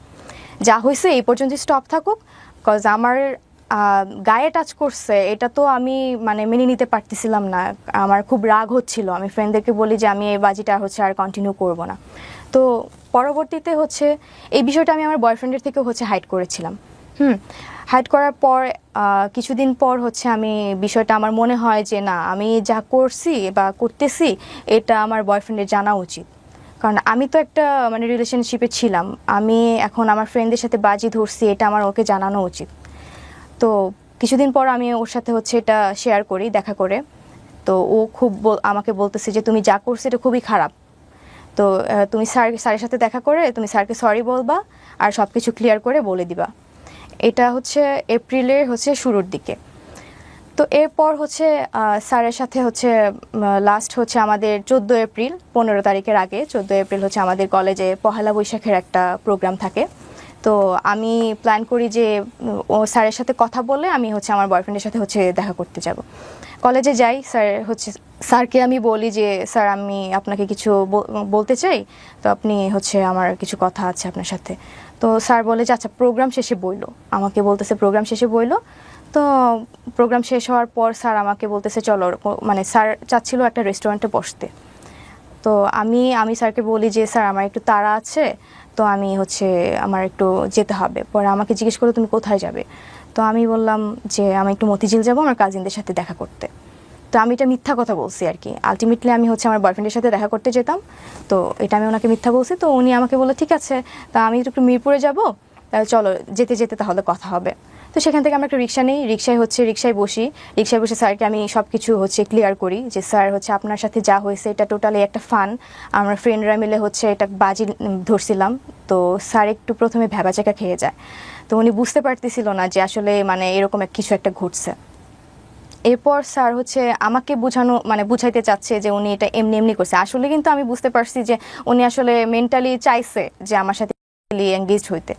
যা হয়েছে এই পর্যন্ত স্টপ থাকুক। কজ আমার গায়ে টাচ করছে, এটা তো আমি মানে মেনে নিতে পারতেছিলাম না, আমার খুব রাগ হচ্ছিল। আমি ফ্রেন্ডদেরকে বলি যে আমি এই বাজিটা হচ্ছে আর কন্টিনিউ করব না। তো পরবর্তীতে হচ্ছে এই বিষয়টা আমি আমার বয়ফ্রেন্ডের থেকে হচ্ছে হাইড করেছিলাম। হাইড করার পর কিছুদিন পর হচ্ছে আমি বিষয়টা আমার মনে হয় যে না, আমি যা করছি বা করতেছি এটা আমার বয়ফ্রেন্ডের জানা উচিত, কারণ আমি তো একটা মানে রিলেশনশিপে ছিলাম, আমি এখন আমার ফ্রেন্ডদের সাথে বাজি ধরছি, এটা আমার ওকে জানানো উচিত। তো কিছুদিন পর আমি ওর সাথে হচ্ছে এটা শেয়ার করি দেখা করে। তো ও খুব আমাকে বলতেছে যে তুমি যা করছো এটা খুবই খারাপ, তো তুমি স্যারের সাথে দেখা করে তুমি স্যারকে সরি বলবা আর সব কিছু ক্লিয়ার করে বলে দিবা। এটা হচ্ছে এপ্রিলের হচ্ছে শুরুর দিকে। তো এরপর হচ্ছে স্যারের সাথে হচ্ছে লাস্ট হচ্ছে আমাদের 14 এপ্রিল, 15 তারিখের আগে 14 এপ্রিল হচ্ছে আমাদের কলেজে পহেলা বৈশাখের একটা প্রোগ্রাম থাকে। তো আমি প্ল্যান করি যে ও স্যারের সাথে কথা বলে আমি হচ্ছে আমার বয়ফ্রেন্ডের সাথে হচ্ছে দেখা করতে যাব। কলেজে যাই, স্যারকে আমি বলি যে স্যার আমি আপনাকে কিছু বলতে চাই, তো আপনি আমার কিছু কথা আছে আপনার সাথে। তো স্যার বলে যে আচ্ছা প্রোগ্রাম শেষে বইলো, আমাকে বলতেছে প্রোগ্রাম শেষে বইলো। তো প্রোগ্রাম শেষ হওয়ার পর স্যার আমাকে বলতেছে চলো, মানে স্যার চাচ্ছিল একটা রেস্টুরেন্টে বসতে। তো আমি স্যারকে বলি যে স্যার আমার একটু তাড়া আছে, তো আমি আমার একটু যেতে হবে। পরে আমাকে জিজ্ঞেস করলো তুমি কোথায় যাবে, তো আমি বললাম যে আমি একটু মতিঝিল যাবো আমার কাজিনদের সাথে দেখা করতে। তো আমি এটা মিথ্যা কথা বলছি আর কি, আলটিমেটলি আমি আমার বয়ফ্রেন্ডের সাথে দেখা করতে যেতাম, তো এটা আমি ওনাকে মিথ্যা বলছি। তো উনি আমাকে বললো ঠিক আছে, তা আমি একটু মিরপুরে যাবো, চলো যেতে যেতে তাহলে কথা হবে। তো সেখান থেকে আমরা একটা রিক্সা নিই, রিক্সায় বসে স্যারকে আমি সব কিছু ক্লিয়ার করি যে স্যার আপনার সাথে যা হয়েছে এটা টোটালি একটা ফান, আমরা ফ্রেন্ডরা মিলে এটা বাজি ধরছিলাম। তো স্যার একটু প্রথমে ভ্যাবাচাকা খেয়ে যায়, তো উনি বুঝতে পারতেছিল না যে আসলে মানে এরকম কিছু একটা ঘটছে। এরপর স্যার আমাকে বুঝাইতে চাচ্ছে যে উনি এটা এমনি এমনি করছে, আসলে কিন্তু আমি বুঝতে পারছি যে উনি আসলে মেন্টালি চাইছে যে আমার সাথে এঙ্গেজ হইতে।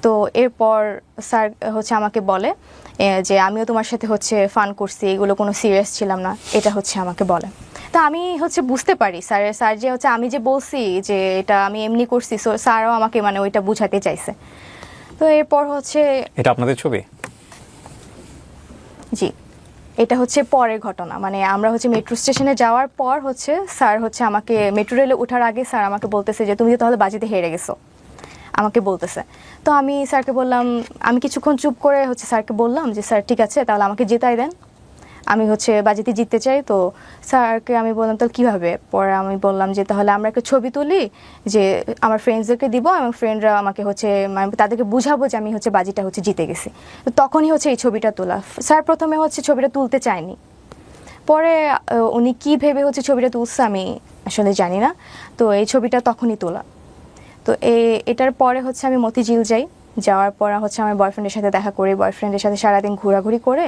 তো এরপর স্যার আমাকে বলে যে আমিও তোমার সাথে ফান করছি, এগুলো কোনো সিরিয়াস ছিলাম না, এটা আমাকে বলে। তা আমি বুঝতে পারি স্যার যে আমি যে বলছি যে এটা আমি এমনি করছি, স্যারও আমাকে ওইটা বুঝাতে চাইছে। তো এরপর এটা আপনাদের ছবি? জি, এটা পরের ঘটনা, মানে আমরা মেট্রো স্টেশনে যাওয়ার পর স্যার আমাকে মেট্রো রেলে ওঠার আগে স্যার আমাকে বলতেছে যে তুমি তো তাহলে বাজিতে হেরে গেছো, আমাকে বলতেছে। তো আমি স্যারকে বললাম, আমি কিছুক্ষণ চুপ করে স্যারকে বললাম যে স্যার ঠিক আছে তাহলে আমাকে জেতাই দেন, আমি বাজিতে জিততে চাই। তো স্যারকে আমি বললাম তাহলে কীভাবে, পরে আমি বললাম যে তাহলে আমরা একটা ছবি তুলি, যে আমার ফ্রেন্ডসদেরকে দিব এবং ফ্রেন্ডরা আমাকে মানে তাদেরকে বুঝাবো যে আমি বাজিটা জিতে গেছি। তো তখনই এই ছবিটা তোলা। স্যার প্রথমে ছবিটা তুলতে চায়নি, পরে উনি কি ভেবে ছবিটা তুলছে আমি আসলে জানি না। তো এই ছবিটা তখনই তোলা। তো এটার পরে আমি মতিঝিল যাই, যাওয়ার পর আমার বয়ফ্রেন্ডের সাথে দেখা করি, বয়ফ্রেন্ডের সাথে সারাদিন ঘোরাঘুরি করে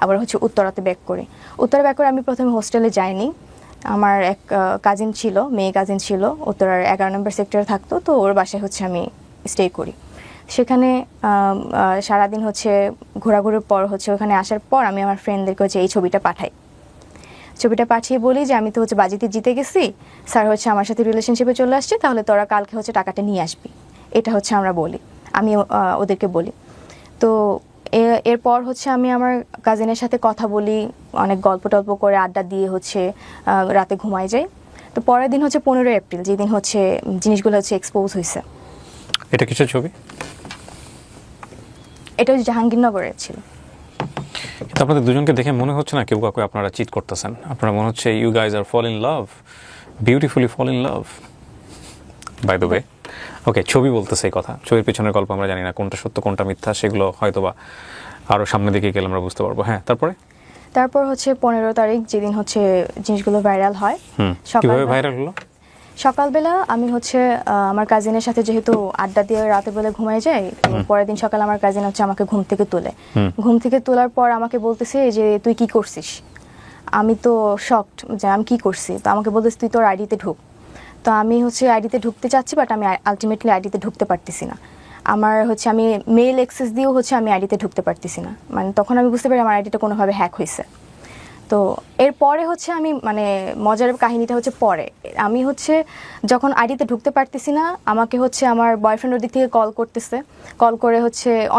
আবার উত্তরাতে ব্যাক করি। উত্তরা ব্যাক করে আমি প্রথমে হোস্টেলে যাইনি, আমার এক কাজিন ছিল, মেয়ে কাজিন ছিল, উত্তরার 11 নম্বর সেক্টরে থাকতো, তো ওর বাসায় আমি স্টে করি। সেখানে সারাদিন ঘোরাঘুরির পর ওখানে আসার পর আমি আমার ফ্রেন্ডদেরকে এই ছবিটা পাঠাই। ছবিটা পাঠিয়ে বলি যে আমি তো বাজিতে জিতে গেছি, স্যার আমার সাথে রিলেশনশিপে চলে আসছে, তাহলে তোরা কালকে টাকাটা নিয়ে আসবি, এটা আমরা বলি, আমি ওদেরকে বলি। তো এরপর আমি আমার কাজিনের সাথে কথা বলি, অনেক গল্প টল্প করে আড্ডা দিয়ে রাতে ঘুমাই যাই। তো পরের দিন 15 এপ্রিল, যেদিন জিনিসগুলো এক্সপোজ হয়েছে। এটা কিসের ছবি? এটা জাহাঙ্গীরনগরের ছিল। কিন্তু আপনাদের দুজনকে দেখে মনে হচ্ছে না কেউ কাউকে আপনারা চিট করতেছেন, আপনারা মনে হচ্ছে you guys are fall in love, beautifully fall in love by the way. Okay, ছবি বলতেছে এই কথা, ছবির পেছনের গল্প আমরা জানি না কোনটা সত্য কোনটা মিথ্যা, সেগুলো হয়তোবা আরও সামনের দিকে গেলে আমরা বুঝতে পারবো। হ্যাঁ, তারপর 15 তারিখ যেদিন জিনিসগুলো ভাইরাল হয়। কিভাবে ভাইরাল হলো? সকালবেলা আমি আমার কাজিনের সাথে যেহেতু আড্ডা দিয়ে রাতের বেলা ঘুমাই যাই, পরের দিন সকালে আমার কাজিন আমাকে ঘুম থেকে তোলে। ঘুম থেকে তোলার পর আমাকে বলতেছে যে তুই কি করছিস। আমি তো শকড যে আমি কি করছি। তো আমাকে বলতেছে তুই তোর আইডিতে ঢুক। তো আমি আইডিতে ঢুকতে চাচ্ছি, বাট আমি আলটিমেটলি আইডিতে ঢুকতে পারতেছি না। আমার আমি মেইল অ্যাক্সেস দিয়েও আমি আইডিতে ঢুকতে পারতেছি না। মানে তখন আমি বুঝতে পারি আমার আইডিটা কোনোভাবে হ্যাক হয়েছে। তো এরপরে আমি মানে মজার কাহিনীটা পরে আমি যখন আইডিতে ঢুকতে পারতেছি না, আমাকে আমার বয়ফ্রেন্ডের দিক থেকে কল করতেছে, কল করে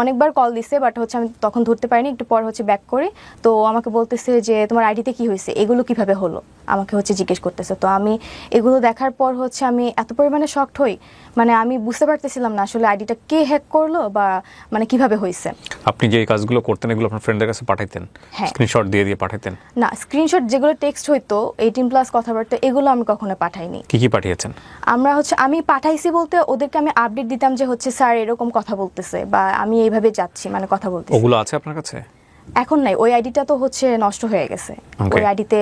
অনেকবার কল দিছে, বাট আমি তখন ধরতে পারিনি। একটু পর ব্যাক করে, তো আমাকে বলতেছে যে তোমার আইডিতে কি হয়েছে, এগুলো কিভাবে হলো, আমাকে জিজ্ঞেস করতেছে। তো আমি এগুলো দেখার পর আমি এত পরিমাণে শকড হই, মানে আমি বুঝতে পারতেছিলাম না আসলে আইডিটা কে হ্যাক করলো বা মানে কিভাবে হয়েছে। আপনি যে কাজগুলো করতেন এগুলো আপনার ফ্রেন্ডদের কাছে পাঠাইতেন? স্ক্রিনশট দিয়ে পাঠাইতেন? না, স্ক্রিনশট যেগুলো টেক্সট হইতো 18+ কথাবার্তা, এগুলো আমি কখনো পাঠাইনি। কি পাঠিয়েছেন? আমরা আমি পাঠাইছি বলতে ওদেরকে আমি আপডেট দিতাম যে স্যার এরকম কথা বলতেছে বা আমি এইভাবে যাচ্ছি, মানে কথা বলতেছি। ওগুলো আছে আপনার কাছে? এখন নাই, ওই আইডিটা তো নষ্ট হয়ে গেছে। ওই আইডিতে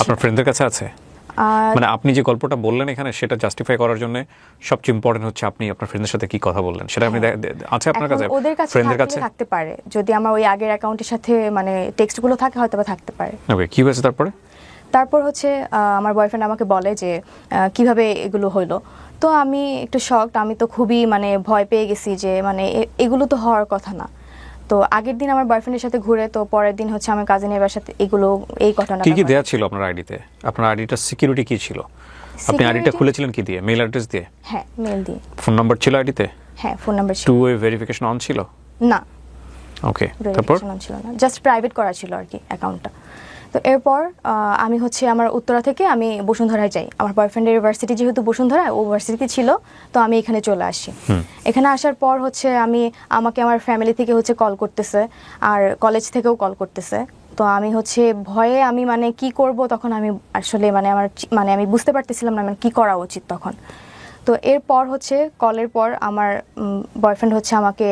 আপনার ফ্রেন্ডদের কাছে আছে? মানে আপনি যে গল্পটা বললেন এখানে, সেটা জাস্টিফাই করার জন্য সবচেয়ে ইম্পর্টেন্ট হচ্ছে আপনি আপনার ফ্রেন্ডের সাথে কি কথা বললেন, সেটা আপনি আছে আপনার কাছে? ওদের কাছে ফ্রেন্ডদের কাছে থাকতে পারে, যদি আমার ওই আগের অ্যাকাউন্টের সাথে মানে টেক্সটগুলো থাকে হয়তো বা থাকতে পারে। ওকে, কি হয়েছে তারপরে? তারপর আমার বয়ফ্রেন্ড আমাকে বলে যে কিভাবে এগুলো হলো। তো আমি একটু শকড, আমি তো খুবই মানে ভয় পেয়ে গেছি যে মানে এগুলো তো হওয়ার কথা না। তো আগের দিন আমার বয়ফ্রেন্ডের সাথে ঘুরে, তো পরের দিন হচ্ছে আমার কাজিনের বাসাতে এই ঘটনা। কি কি দেয়া ছিল আপনার আইডিতে? আপনার আইডিটা সিকিউরিটি কি ছিল? আপনি আইডিটা খুলেছিলেন কি দিয়ে? মেইল অ্যাড্রেস দিয়ে? হ্যাঁ, মেইল দিয়ে। ফোন নাম্বার ছিল আইডিতে? হ্যাঁ, ফোন নাম্বার ছিল। টু ওয়ে ভেরিফিকেশন অন ছিল? না, ওকে, তারপর ছিল না, জাস্ট প্রাইভেট করা ছিল আর কি অ্যাকাউন্টটা। তো এরপর আমি হচ্ছে আমার উত্তরা থেকে আমি বসুন্ধরায় যাই। আমার বয়ফ্রেন্ডের ইউনিভার্সিটি যেহেতু বসুন্ধরায়, ও ইউনিভার্সিটি ছিল, তো আমি এখানে চলে আসি। এখানে আসার পর হচ্ছে আমাকে আমার ফ্যামিলি থেকে হচ্ছে কল করতেছে, আর কলেজ থেকেও কল করতেছে। তো আমি হচ্ছে ভয়ে আমি মানে কি করব তখন আমি আসলে আমি বুঝতে পারতেছিলাম না মানে কি করা উচিত তখন। তো এরপর হচ্ছে কলের পর আমার বয়ফ্রেন্ড হচ্ছে আমাকে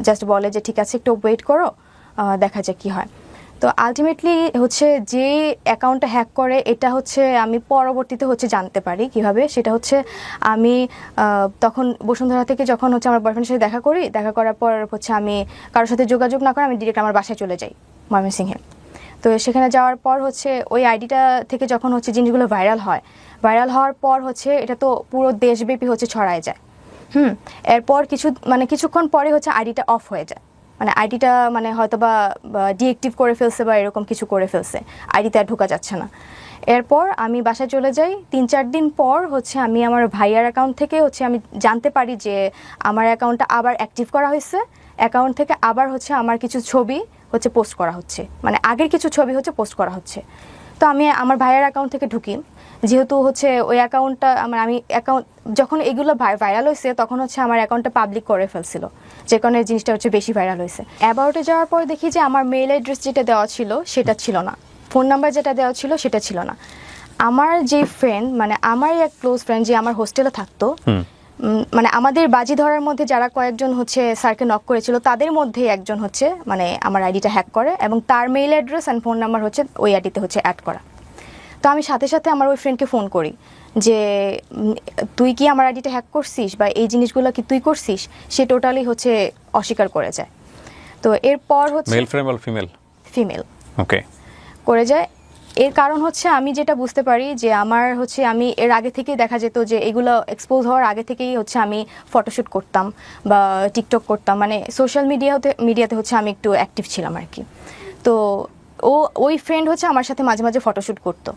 জাস্ট বলে যে ঠিক আছে একটু ওয়েট করো, দেখা যাক কি হয়। তো আলটিমেটলি হচ্ছে যে অ্যাকাউন্টটা হ্যাক করে এটা হচ্ছে আমি পরবর্তীতে হচ্ছে জানতে পারি কিভাবে। সেটা হচ্ছে আমি তখন বসুন্ধরা থেকে যখন হচ্ছে আমার বয়ফ্রেন্ডের সাথে দেখা করার পর হচ্ছে আমি কারোর সাথে যোগাযোগ না করে আমি ডিরেক্ট আমার বাসায় চলে যাই ময়মনসিংহে। তো সেখানে যাওয়ার পর হচ্ছে ওই আইডিটা থেকে যখন হচ্ছে জিনিসগুলো ভাইরাল হওয়ার পর হচ্ছে এটা তো পুরো দেশব্যাপী হচ্ছে ছড়ায় যায়। এরপর কিছুক্ষণ পরে হচ্ছে আইডিটা অফ হয়ে যায়, মানে আইডিটা মানে হয়তো বা ডিএক্টিভ করে ফেলছে বা এরকম কিছু করে ফেলছে, আইডিতে আর ঢোকা যাচ্ছে না। এরপর আমি বাসায় চলে যাই। 3-4 দিন পর হচ্ছে আমি আমার ভাইয়ার অ্যাকাউন্ট থেকে হচ্ছে আমি জানতে পারি যে আমার অ্যাকাউন্টটা আবার অ্যাক্টিভ করা হয়েছে। অ্যাকাউন্ট থেকে আবার হচ্ছে আমার কিছু ছবি হচ্ছে পোস্ট করা হচ্ছে, মানে আগের কিছু ছবি হচ্ছে পোস্ট করা হচ্ছে। তো আমি আমার ভাইয়ার অ্যাকাউন্ট থেকে ঢুকি, যেহেতু হচ্ছে ওই অ্যাকাউন্টটা আমি অ্যাকাউন্ট যখন এগুলো ভাইরাল হয়েছে তখন হচ্ছে আমার অ্যাকাউন্টটা পাবলিক করে ফেলছিল, যে কারণে জিনিসটা হচ্ছে বেশি ভাইরাল হয়েছে। অ্যাবাউটে যাওয়ার পর দেখি যে আমার মেইল অ্যাড্রেস যেটা দেওয়া ছিল সেটা ছিল না, ফোন নাম্বার যেটা দেওয়া ছিল সেটা ছিল না। আমার যে ফ্রেন্ড, মানে আমার এক ক্লোজ ফ্রেন্ড যে আমার হোস্টেলে থাকতো, মানে আমাদের বাজি ধরার মধ্যে যারা কয়েকজন হচ্ছে স্যারকে নক করেছিল তাদের মধ্যেই একজন হচ্ছে মানে আমার আইডিটা হ্যাক করে, এবং তার mail address and phone number হচ্ছে ওই আইডিতে হচ্ছে অ্যাড করা। তো আমি সাথে সাথে আমার ওই ফ্রেন্ডকে ফোন করি যে তুই কি আমার আইডিটা হ্যাক করছিস বা এই জিনিসগুলো কি তুই করছিস? সে টোটালি হচ্ছে অস্বীকার করে যায়। তো এরপর হচ্ছে male frame or female okay করে যায়। এর কারণ হচ্ছে আমি যেটা বুঝতে পারি যে আমার হচ্ছে আমি এর আগে থেকেই দেখা যেত যে এগুলো এক্সপোজ হওয়ার আগে থেকেই হচ্ছে আমি ফটোশ্যুট করতাম বা টিকটক করতাম, মানে সোশ্যাল মিডিয়াতে হচ্ছে আমি একটু অ্যাক্টিভ ছিলাম আর কি। তো ওই ফ্রেন্ড হচ্ছে আমার সাথে মাঝে মাঝে ফটোশ্যুট করতো,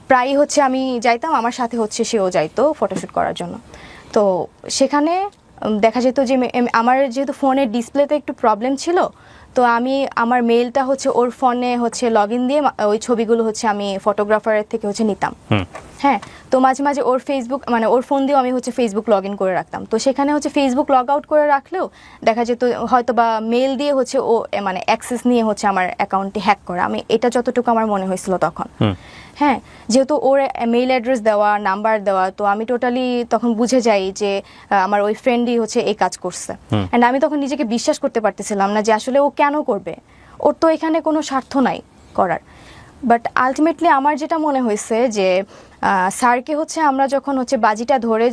প্রায়ই হচ্ছে আমি যাইতাম, আমার সাথে হচ্ছে সেও যাইতো ফটোশ্যুট করার জন্য। তো সেখানে দেখা যেত যে আমার যেহেতু ফোনের ডিসপ্লেতে একটু প্রবলেম ছিল, তো আমি আমার মেইলটা হচ্ছে ওর ফোনে হচ্ছে লগ ইন দিয়ে ওই ছবিগুলো হচ্ছে আমি ফটোগ্রাফারের থেকে হচ্ছে নিতাম। হ্যাঁ, তো মাঝে মাঝে ওর ফেসবুক মানে ওর ফোন দিয়েও আমি হচ্ছে ফেসবুক লগ ইন করে রাখতাম। তো সেখানে হচ্ছে ফেসবুক লগ আউট করে রাখলেও দেখা যেত হয়তো বা মেল দিয়ে হচ্ছে ও মানে অ্যাক্সেস নিয়ে হচ্ছে আমার অ্যাকাউন্টটি হ্যাক করে, আমি এটা যতটুকু আমার মনে হয়েছিল তখন। হ্যাঁ, যেহেতু ওর মেইল অ্যাড্রেস দেওয়া, নাম্বার দেওয়া, তো আমি টোটালি তখন বুঝে যাই যে আমার ওই ফ্রেন্ডই হচ্ছে এই কাজ করছে। অ্যান্ড আমি তখন নিজেকে বিশ্বাস করতে পারতেছিলাম না যে আসলে ও কেন করবে, ওর তো এখানে কোনো স্বার্থ নাই করার। বাট আলটিমেটলি আমার যেটা মনে হয়েছে যে স্যারকে হচ্ছে আমরা যখন হচ্ছে বাজিটা ধরে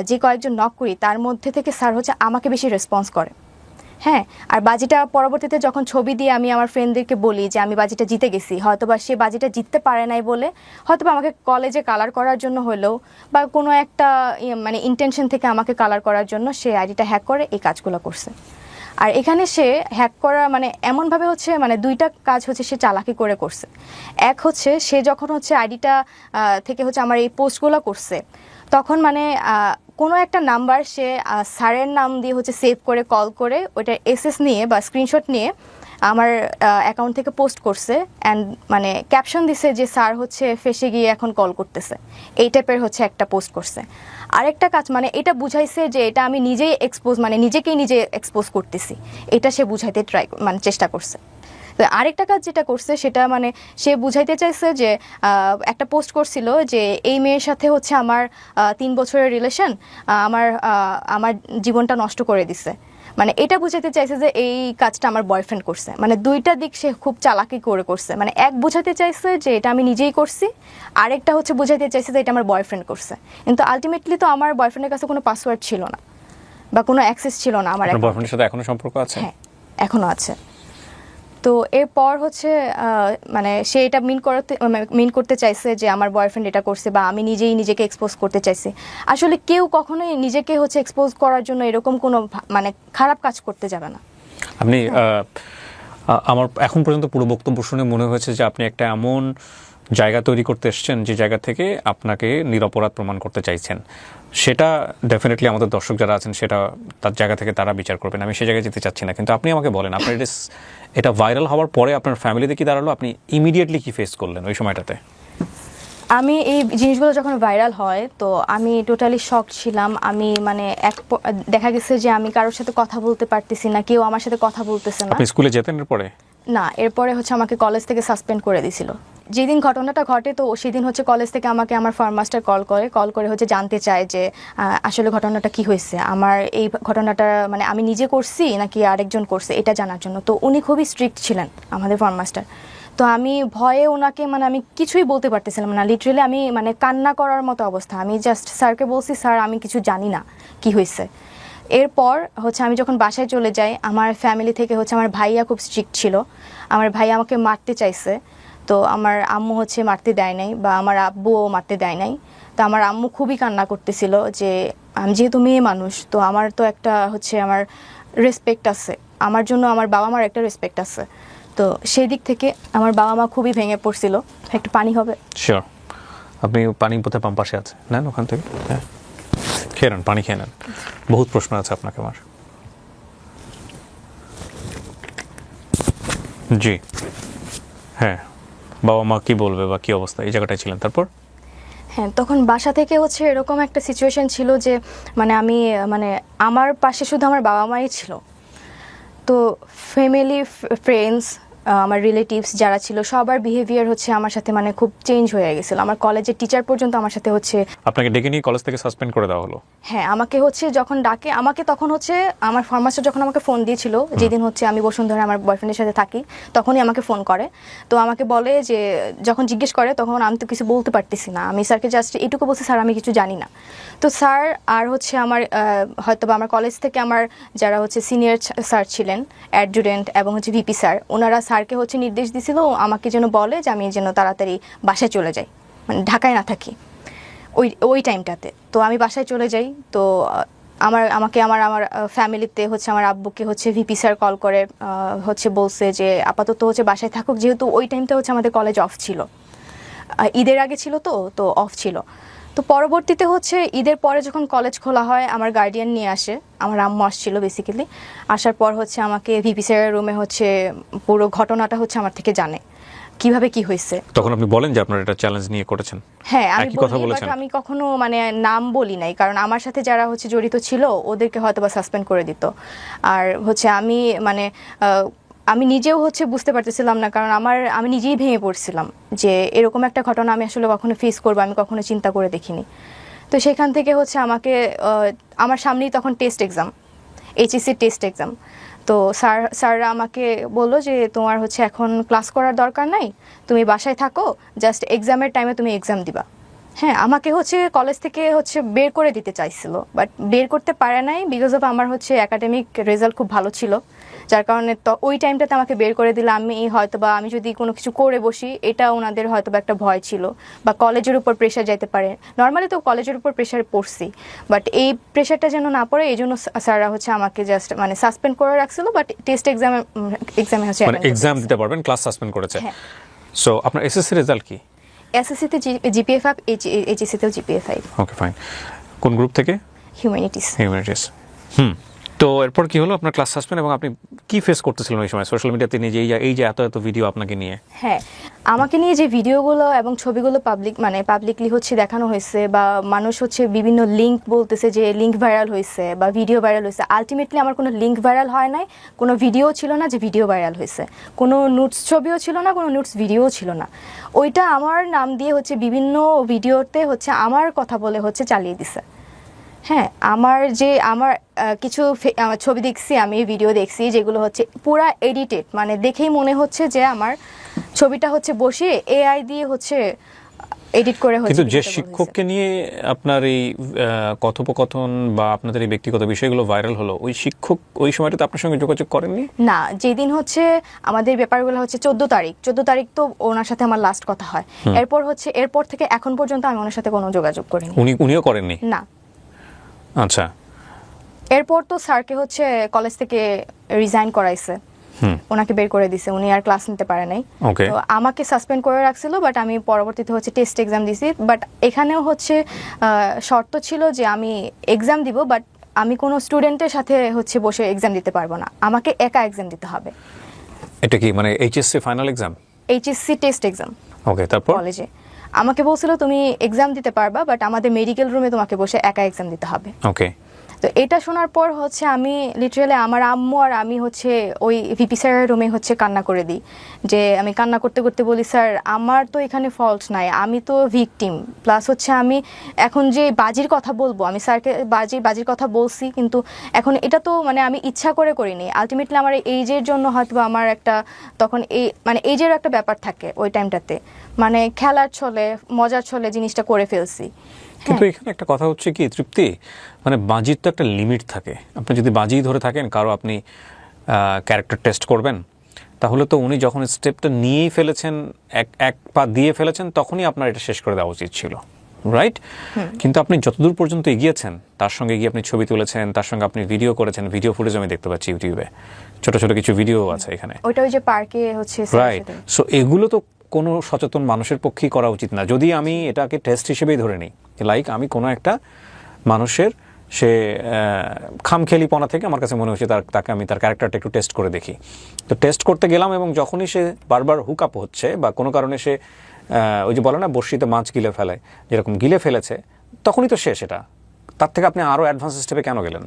যে কয়েকজন নক করি তার মধ্যে থেকে স্যার হচ্ছে আমাকে বেশি রেসপন্স করে। হ্যাঁ, আর বাজিটা পরবর্তীতে যখন ছবি দিয়ে আমি আমার ফ্রেন্ডদেরকে বলি যে আমি বাজিটা জিতে গেছি, হয়তোবা সে বাজিটা জিততে পারে নাই বলে হয়তোবা আমাকে কলেজে কালার করার জন্য হলেও বা কোনো একটা মানে ইন্টেনশন থেকে আমাকে কালার করার জন্য সে আইডিটা হ্যাক করে এই কাজগুলো করছে। আর এখানে সে হ্যাক করা মানে এমনভাবে হচ্ছে মানে দুইটা কাজ হচ্ছে সে চালাকি করে করছে। এক হচ্ছে সে যখন হচ্ছে আইডিটা থেকে হচ্ছে আমার এই পোস্টগুলো করছে তখন মানে কোনো একটা নাম্বার সে স্যারের নাম দিয়ে হচ্ছে সেভ করে কল করে ওইটা এসএস নিয়ে বা স্ক্রিনশট নিয়ে আমার অ্যাকাউন্ট থেকে পোস্ট করছে, অ্যান্ড মানে ক্যাপশন দিছে যে স্যার হচ্ছে ফেসে গিয়ে এখন কল করতেছে, এই টাইপের হচ্ছে একটা পোস্ট করছে। আরেকটা কাজ মানে এটা বুঝাইছে যে এটা আমি নিজেই নিজেকেই নিজে এক্সপোজ করতেছি, এটা সে বুঝাইতে চেষ্টা করছে। তো আরেকটা কাজ যেটা করছে সেটা মানে সে বুঝাইতে চাইছে যে একটা পোস্ট করছিল যে এই মেয়ের সাথে হচ্ছে আমার 3 বছরের রিলেশন, আমার জীবনটা নষ্ট করে দিছে, মানে এটা বুঝাতে চাইছে যে এই কাজটা আমার বয়ফ্রেন্ড করছে। মানে দুইটা দিক সে খুব চালাকি করে করছে, মানে এক বুঝাতে চাইছে যে এটা আমি নিজেই করছি, আরেকটা হচ্ছে বুঝাইতে চাইছে যে এটা আমার বয়ফ্রেন্ড করছে। কিন্তু আলটিমেটলি তো আমার বয়ফ্রেন্ডের কাছে কোনো পাসওয়ার্ড ছিল না বা কোনো অ্যাক্সেস ছিল না আমার বয়ফ্রেন্ডের সাথে এখনো সম্পর্ক আছে? হ্যাঁ, এখনো আছে। তো এরপর হচ্ছে মানে সে এটা মিন করতে চাইছে যে আমার বয়ফ্রেন্ড এটা করছে বা আমি নিজেই নিজেকে এক্সপোজ করতে চাইছি। আসলে কেউ কখনোই নিজেকে হচ্ছে এক্সপোজ করার জন্য এরকম কোনো মানে খারাপ কাজ করতে যাবে না। আপনি আমার এখন পর্যন্ত পুরো বক্তব্য শুনে মনে হয়েছে যে আপনি একটা এমন জায়গা তৈরি করতে এসেছেন যে জায়গা থেকে আপনাকে নিরপরাধ প্রমাণ করতে চাইছেন। সেটা ডেফিনেটলি আমাদের দর্শক যারা আছেন সেটা তার জায়গা থেকে তারা বিচার করবেন, আমি সে জায়গায় যেতে চাচ্ছি না। কিন্তু আপনি আমাকে বলেন, আপনার এটা ভাইরাল হওয়ার পরে আপনার ফ্যামিলিতে কি দাঁড়ালো, আপনি ইমিডিয়েটলি কি ফেস করলেন ওই সময়টাতে? আমি এই জিনিসগুলো যখন ভাইরাল হয় তো আমি টোটালি শক ছিলাম। আমি মানে দেখা গেছে যে আমি কারোর সাথে কথা বলতে পারতেছি না, কেউ আমার সাথে কথা বলতেছে না। আপনি স্কুলে যেতেন এরপরে? না, এরপরে হচ্ছে আমাকে কলেজ থেকে সাসপেন্ড করে দিয়েছিল। যেদিন ঘটনাটা ঘটে তো সেদিন হচ্ছে কলেজ থেকে আমাকে আমার ফর্ম মাস্টার কল করে হচ্ছে জানতে চায় যে আসলে ঘটনাটা কি হয়েছে, আমার এই ঘটনাটা মানে আমি নিজে করছি নাকি আরেকজন করছে এটা জানার জন্য। তো উনি খুবই স্ট্রিক্ট ছিলেন আমাদের ফর্ম মাস্টার। তো আমি ভয়ে ওনাকে মানে আমি কিছুই বলতে পারতেছিলাম না, লিটারেলি আমি মানে কান্না করার মতো অবস্থা। আমি জাস্ট স্যারকে বলছি, স্যার আমি কিছু জানি না কি হয়েছে। এরপর হচ্ছে আমি যখন বাসায় চলে যাই, আমার ফ্যামিলি থেকে হচ্ছে আমার ভাইয়া খুব স্ট্রিক্ট ছিল, আমার ভাইয়া আমাকে মারতে চাইছে। তো আমার আম্মু হচ্ছে মারতে দেয় নাই, বা আমার আব্বুও মারতে দেয় নাই। তো আমার আম্মু খুবই কান্না করতেছিল যে আমি যেহেতু মেয়ে মানুষ তো আমার তো একটা হচ্ছে আমার রেসপেক্ট আছে, আমার জন্য আমার বাবা মার একটা রেসপেক্ট আছে। তো সেই দিক থেকে আমার বাবা মা খুবই ভেঙে পড়ছিল। একটু পানি হবে? শিওর। আপনি পানি বোধহয় পাম্পাসে আছে, নেন ওখান থেকে, হ্যাঁ খেয়ে নেন, পানি খেয়ে নেন। বহুত প্রশ্ন আছে আপনাকে আমার। জি হ্যাঁ, বাবা মা কি বলবে বা কি অবস্থা, এই জায়গাটায় ছিলেন। তারপর? হ্যাঁ, তখন বাসা থেকে হচ্ছে এরকম একটা সিচুয়েশন ছিল যে মানে আমি মানে আমার পাশে শুধু আমার বাবা মাই ছিল। তো ফ্যামিলি, ফ্রেন্ডস, আমার রিলেটিভস যারা ছিল সবার বিহেভিয়ার হচ্ছে আমার সাথে মানে খুব চেঞ্জ হয়ে গেছিলো। আমার কলেজের টিচার পর্যন্ত আমার সাথে হচ্ছে। আপনাকে ডেকে নিয়ে কলেজ থেকে সাসপেন্ড করে দেওয়া হলো? হ্যাঁ, আমাকে হচ্ছে যখন ডাকে, আমাকে তখন হচ্ছে আমার ফরমাস্টার যখন আমাকে ফোন দিয়েছিল, যেদিন হচ্ছে আমি বসুন্ধরা আমার বয়ফ্রেন্ডের সাথে থাকি, তখনই আমাকে ফোন করে। তো আমাকে বলে যে, যখন জিজ্ঞেস করে তখন আমি তো কিছু বলতে পারতেছি না, আমি স্যারকে জাস্ট এটুকু বলছি, স্যার আমি কিছু জানি না। তো স্যার আর হচ্ছে আমার হয়তো বা আমার কলেজ থেকে আমার যারা হচ্ছে সিনিয়র স্যার ছিলেন, অ্যাডজুডেন্ট এবং হচ্ছে ভিপি স্যার, ওনারা স্যারকে হচ্ছে নির্দেশ দিয়েছিল আমাকে যেন বলে যে আমি যেন তাড়াতাড়ি বাসায় চলে যাই, মানে ঢাকায় না থাকি ওই টাইমটাতে। তো আমি বাসায় চলে যাই। তো আমাকে আমার ফ্যামিলিতে হচ্ছে আমার আব্বুকে হচ্ছে ভিপি স্যার কল করে হচ্ছে বলছে যে আপাতত হচ্ছে বাসায় থাকুক, যেহেতু ওই টাইমটা হচ্ছে আমাদের কলেজ অফ ছিল, ঈদের আগে ছিল তো অফ ছিল। তো পরবর্তীতে হচ্ছে ঈদের পরে যখন কলেজ খোলা হয়, আমার গার্ডিয়ান নিয়ে আসে, আমার আম্মু আসছিল বেসিক্যালি। আসার পর হচ্ছে আমাকে ভিপি স্যারের রুমে হচ্ছে পুরো ঘটনাটা হচ্ছে আমার থেকে জানে কিভাবে কি হয়েছে। তখন আপনি বলেন যে আপনারা এটা চ্যালেঞ্জ নিয়ে করেছেন? হ্যাঁ, আমি একই কথা বলেছেন? আমি কখনো মানে নাম বলি নাই, কারণ আমার সাথে যারা হচ্ছে জড়িত ছিল ওদেরকে হয়তো বা সাসপেন্ড করে দিত। আর হচ্ছে আমি মানে আমি নিজেও হচ্ছে বুঝতে পারতেছিলাম না, কারণ আমি নিজেই ভেঙে পড়ছিলাম যে এরকম একটা ঘটনা আমি আসলে কখনো ফেস করবো, আমি কখনো চিন্তা করে দেখিনি। তো সেখান থেকে হচ্ছে আমাকে আমার সামনেই তখন test exam, HSC test exam. তো স্যাররা আমাকে বললো যে তোমার হচ্ছে এখন ক্লাস করার দরকার নাই, তুমি বাসায় থাকো, জাস্ট এক্সামের টাইমে তুমি এক্সাম দিবা। হ্যাঁ, আমাকে হচ্ছে কলেজ থেকে হচ্ছে বের করে দিতে চাইছিল, বাট বের করতে পারে নাই, বিকজ অফ আমার হচ্ছে একাডেমিক রেজাল্ট খুব ভালো ছিল, যার কারণে তো ওই টাইমটাতে আমাকে বের করে দিলে আমি হয়তো বা আমি যদি কোনো কিছু করে বসি, এটা ওনাদের হয়তো বা একটা ভয় ছিল, বা কলেজের উপর প্রেশার যাইতে পারে। নর্মালি তো কলেজের উপর প্রেশারে পড়ছি, বাট এই প্রেশারটা যেন না পড়ে এই জন্য স্যাররা হচ্ছে আমাকে জাস্ট মানে সাসপেন্ড করে রাখছিল, বাট টেস্ট এক্সামে হচ্ছে মানে এক্সাম দিতে পারবেন, ক্লাস সাসপেন্ড করেছে। হ্যাঁ। সো আপনার এসএসসি রেজাল্ট কি? এসএসসিতে জিপিএ 5, এইচএসসিতেও জিপিএ 5। Okay fine. কোন গ্রুপ থেকে? হিউম্যানিটিস। হিউম্যানিটিস। তো এরপর কি হলো? আপনার ক্লাস সাসপেন্ড, এবং আপনি কি ফেস করতেছিলেন ওই সময় সোশ্যাল মিডিয়াতে নিয়ে, যে এই যে এত ভিডিও আপনাকে নিয়ে? হ্যাঁ, আমাকে নিয়ে যে ভিডিওগুলো এবং ছবিগুলো পাবলিকলি হচ্ছে দেখানো হয়েছে, বা মানুষ হচ্ছে বিভিন্ন লিঙ্ক বলতেছে যে লিঙ্ক ভাইরাল হয়েছে বা ভিডিও ভাইরাল হয়েছে। আলটিমেটলি আমার কোনো লিঙ্ক ভাইরাল হয় নাই, কোনো ভিডিও ছিল না যে ভিডিও ভাইরাল হয়েছে, কোনো নোটস ছবিও ছিল না, কোনো নোটস ভিডিও ছিল না। ওইটা আমার নাম দিয়ে হচ্ছে বিভিন্ন ভিডিওতে হচ্ছে আমার কথা বলে হচ্ছে চালিয়ে দিছে। হ্যাঁ, আমার কিছু ছবি দেখছি, আমি ভিডিও দেখছি যেগুলো হচ্ছে পুরা এডিটেড, মানে দেখেই মনে হচ্ছে যে আমার ছবিটা হচ্ছে বসিয়ে এআই দিয়ে হচ্ছে এডিট করে হচ্ছে। কিন্তু যে শিক্ষককে নিয়ে আপনার এই কথোপকথন বা আপনাদের এই ব্যক্তিগত বিষয়গুলো ভাইরাল হলো, ওই শিক্ষক ওই সময়টাতে আপনার সঙ্গে যোগাযোগ করেননি? না, যেদিন হচ্ছে আমাদের ব্যাপারগুলো হচ্ছে 14 তারিখ তো ওনার সাথে আমার লাস্ট কথা হয়। এরপর থেকে এখন পর্যন্ত আমি ওনার সাথে কোনো যোগাযোগ করিনি। উনিও করেননি? না। আচ্ছা, এরপর তো স্যারকে হচ্ছে কলেজ থেকে রিজাইন করাইছে, ওনাকে বের করে দিছে, উনি আর ক্লাস নিতে পারে নাই। ওকে। তো আমাকে সাসপেন্ড করে রাখছিল, বাট আমি পরবর্তীতে হচ্ছে টেস্ট এক্সাম দিছি। বাট এখানেও হচ্ছে শর্ত ছিল যে আমি এক্সাম দিব, বাট আমি কোনো স্টুডেন্টের সাথে হচ্ছে বসে এক্সাম দিতে পারবো না, আমাকে একা এক্সাম দিতে হবে। এটা কি মানে HSC final exam? HSC test exam ওকে, তারপর? কলেজে আমাকে বলছিল তুমি এক্সাম দিতে পারবা, বাট আমাদের মেডিকেল রুমে তোমাকে বসে একা এক্সাম দিতে হবে। ওকে। তো এটা শোনার পর হচ্ছে আমি লিটারালি আমার আম্মু আর আমি হচ্ছে ওই ভিপি স্যারের রুমে হচ্ছে কান্না করে দিই, যে আমি কান্না করতে করতে বলি, স্যার আমার তো এখানে ফল্ট নাই, আমি তো ভিকটিম, প্লাস হচ্ছে আমি এখন যে বাজির কথা বলবো, আমি স্যারকে বাজির কথা বলছি, কিন্তু এখন এটা তো মানে আমি ইচ্ছা করে করিনি, আলটিমেটলি আমার এইজের জন্য হয়তো আমার একটা তখন এই মানে এইজের একটা ব্যাপার থাকে ওই টাইমটাতে, মানে খেলার ছলে মজার ছলে জিনিসটা করে ফেলছি। কিন্তু এখানে একটা কথা হচ্ছে কি তৃপ্তি, মানে বাজির তো একটা লিমিট থাকে। আপনি যদি বাজি ধরে থাকেন কারো আপনি ক্যারেক্টার টেস্ট করবেন, তাহলে তো উনি যখন স্টেপটা নিয়েই ফেলেছেন, এক পা দিয়ে ফেলেছেন, তখনই আপনার এটা শেষ করে দেওয়া উচিত ছিল, রাইট? কিন্তু আপনি যতদূর পর্যন্ত এগিয়েছেন, তার সঙ্গে গিয়ে আপনি ছবি তুলেছেন, তার সঙ্গে আপনি ভিডিও করেছেন, ভিডিও ফুটেজ আমি দেখতে পাচ্ছি ইউটিউবে, ছোট ছোট কিছু ভিডিও আছে এখানে, ওইটা ওই যে পার্কে হচ্ছে রাইট? সো এগুলো তো কোনো সচেতন মানুষের পক্ষেই করা উচিত না। যদি আমি এটাকে টেস্ট হিসেবেই ধরে নিই, লাইক আমি কোনো একটা মানুষের সে খামখেয়ালিপনা থেকে আমার কাছে মনে হচ্ছে তাকে আমি তার ক্যারেক্টারটা একটু টেস্ট করে দেখি, তো টেস্ট করতে গেলাম এবং যখনই সে বারবার হুক আপ হচ্ছে বা কোনো কারণে সে ওই যে বলে না বড়শিতে মাছ গিলে ফেলে, যেরকম গিলে ফেলেছে, তখনই তো শেষ। এটা তার থেকে আপনি আরও অ্যাডভান্স স্টেপে কেন গেলেন?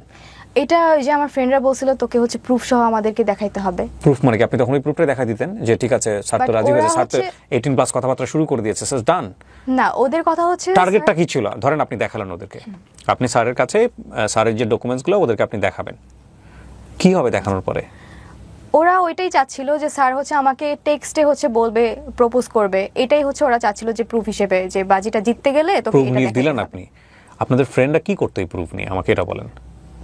এটা ওই যে আমার ফ্রেন্ডরা বলছিল তোকে হচ্ছে প্রুফ সহ আমাদেরকে দেখাইতে হবে। প্রুফ মানে কি? আপনি তখন ওই প্রুফটা দেখা দিতেন যে ঠিক আছে স্যার তো But রাজি হয়েছে, ওরা স্যার তো হচ্ছে- 18+ কথাবার্তা শুরু করে দিয়েছে, স্যার ডান। না, ওদের কথা হচ্ছে টার্গেটটা কি ছিল? ধরেন আপনি দেখালেন ওদেরকে, আপনি স্যারের কাছে স্যারের যে ডকুমেন্টসগুলো ওদেরকে আপনি দেখাবেন, কি হবে দেখানোর পরে? ওরা ওইটাই চাচ্ছিল যে স্যার হচ্ছে আমাকে টেক্সটে হচ্ছে বলবে, প্রপোজ করবে, এটাই হচ্ছে ওরা চাচ্ছিল যে প্রুফ হিসেবে, যে বাজিটা জিততে গেলে তোকে প্রুফ এটা নিয়ে দেখাইতে দিলেন হবে। আপনি? আপনাদের ফ্রেন্ডরা কি করতো এই প্রুফ নিয়ে, আমাকে এটা বলেন।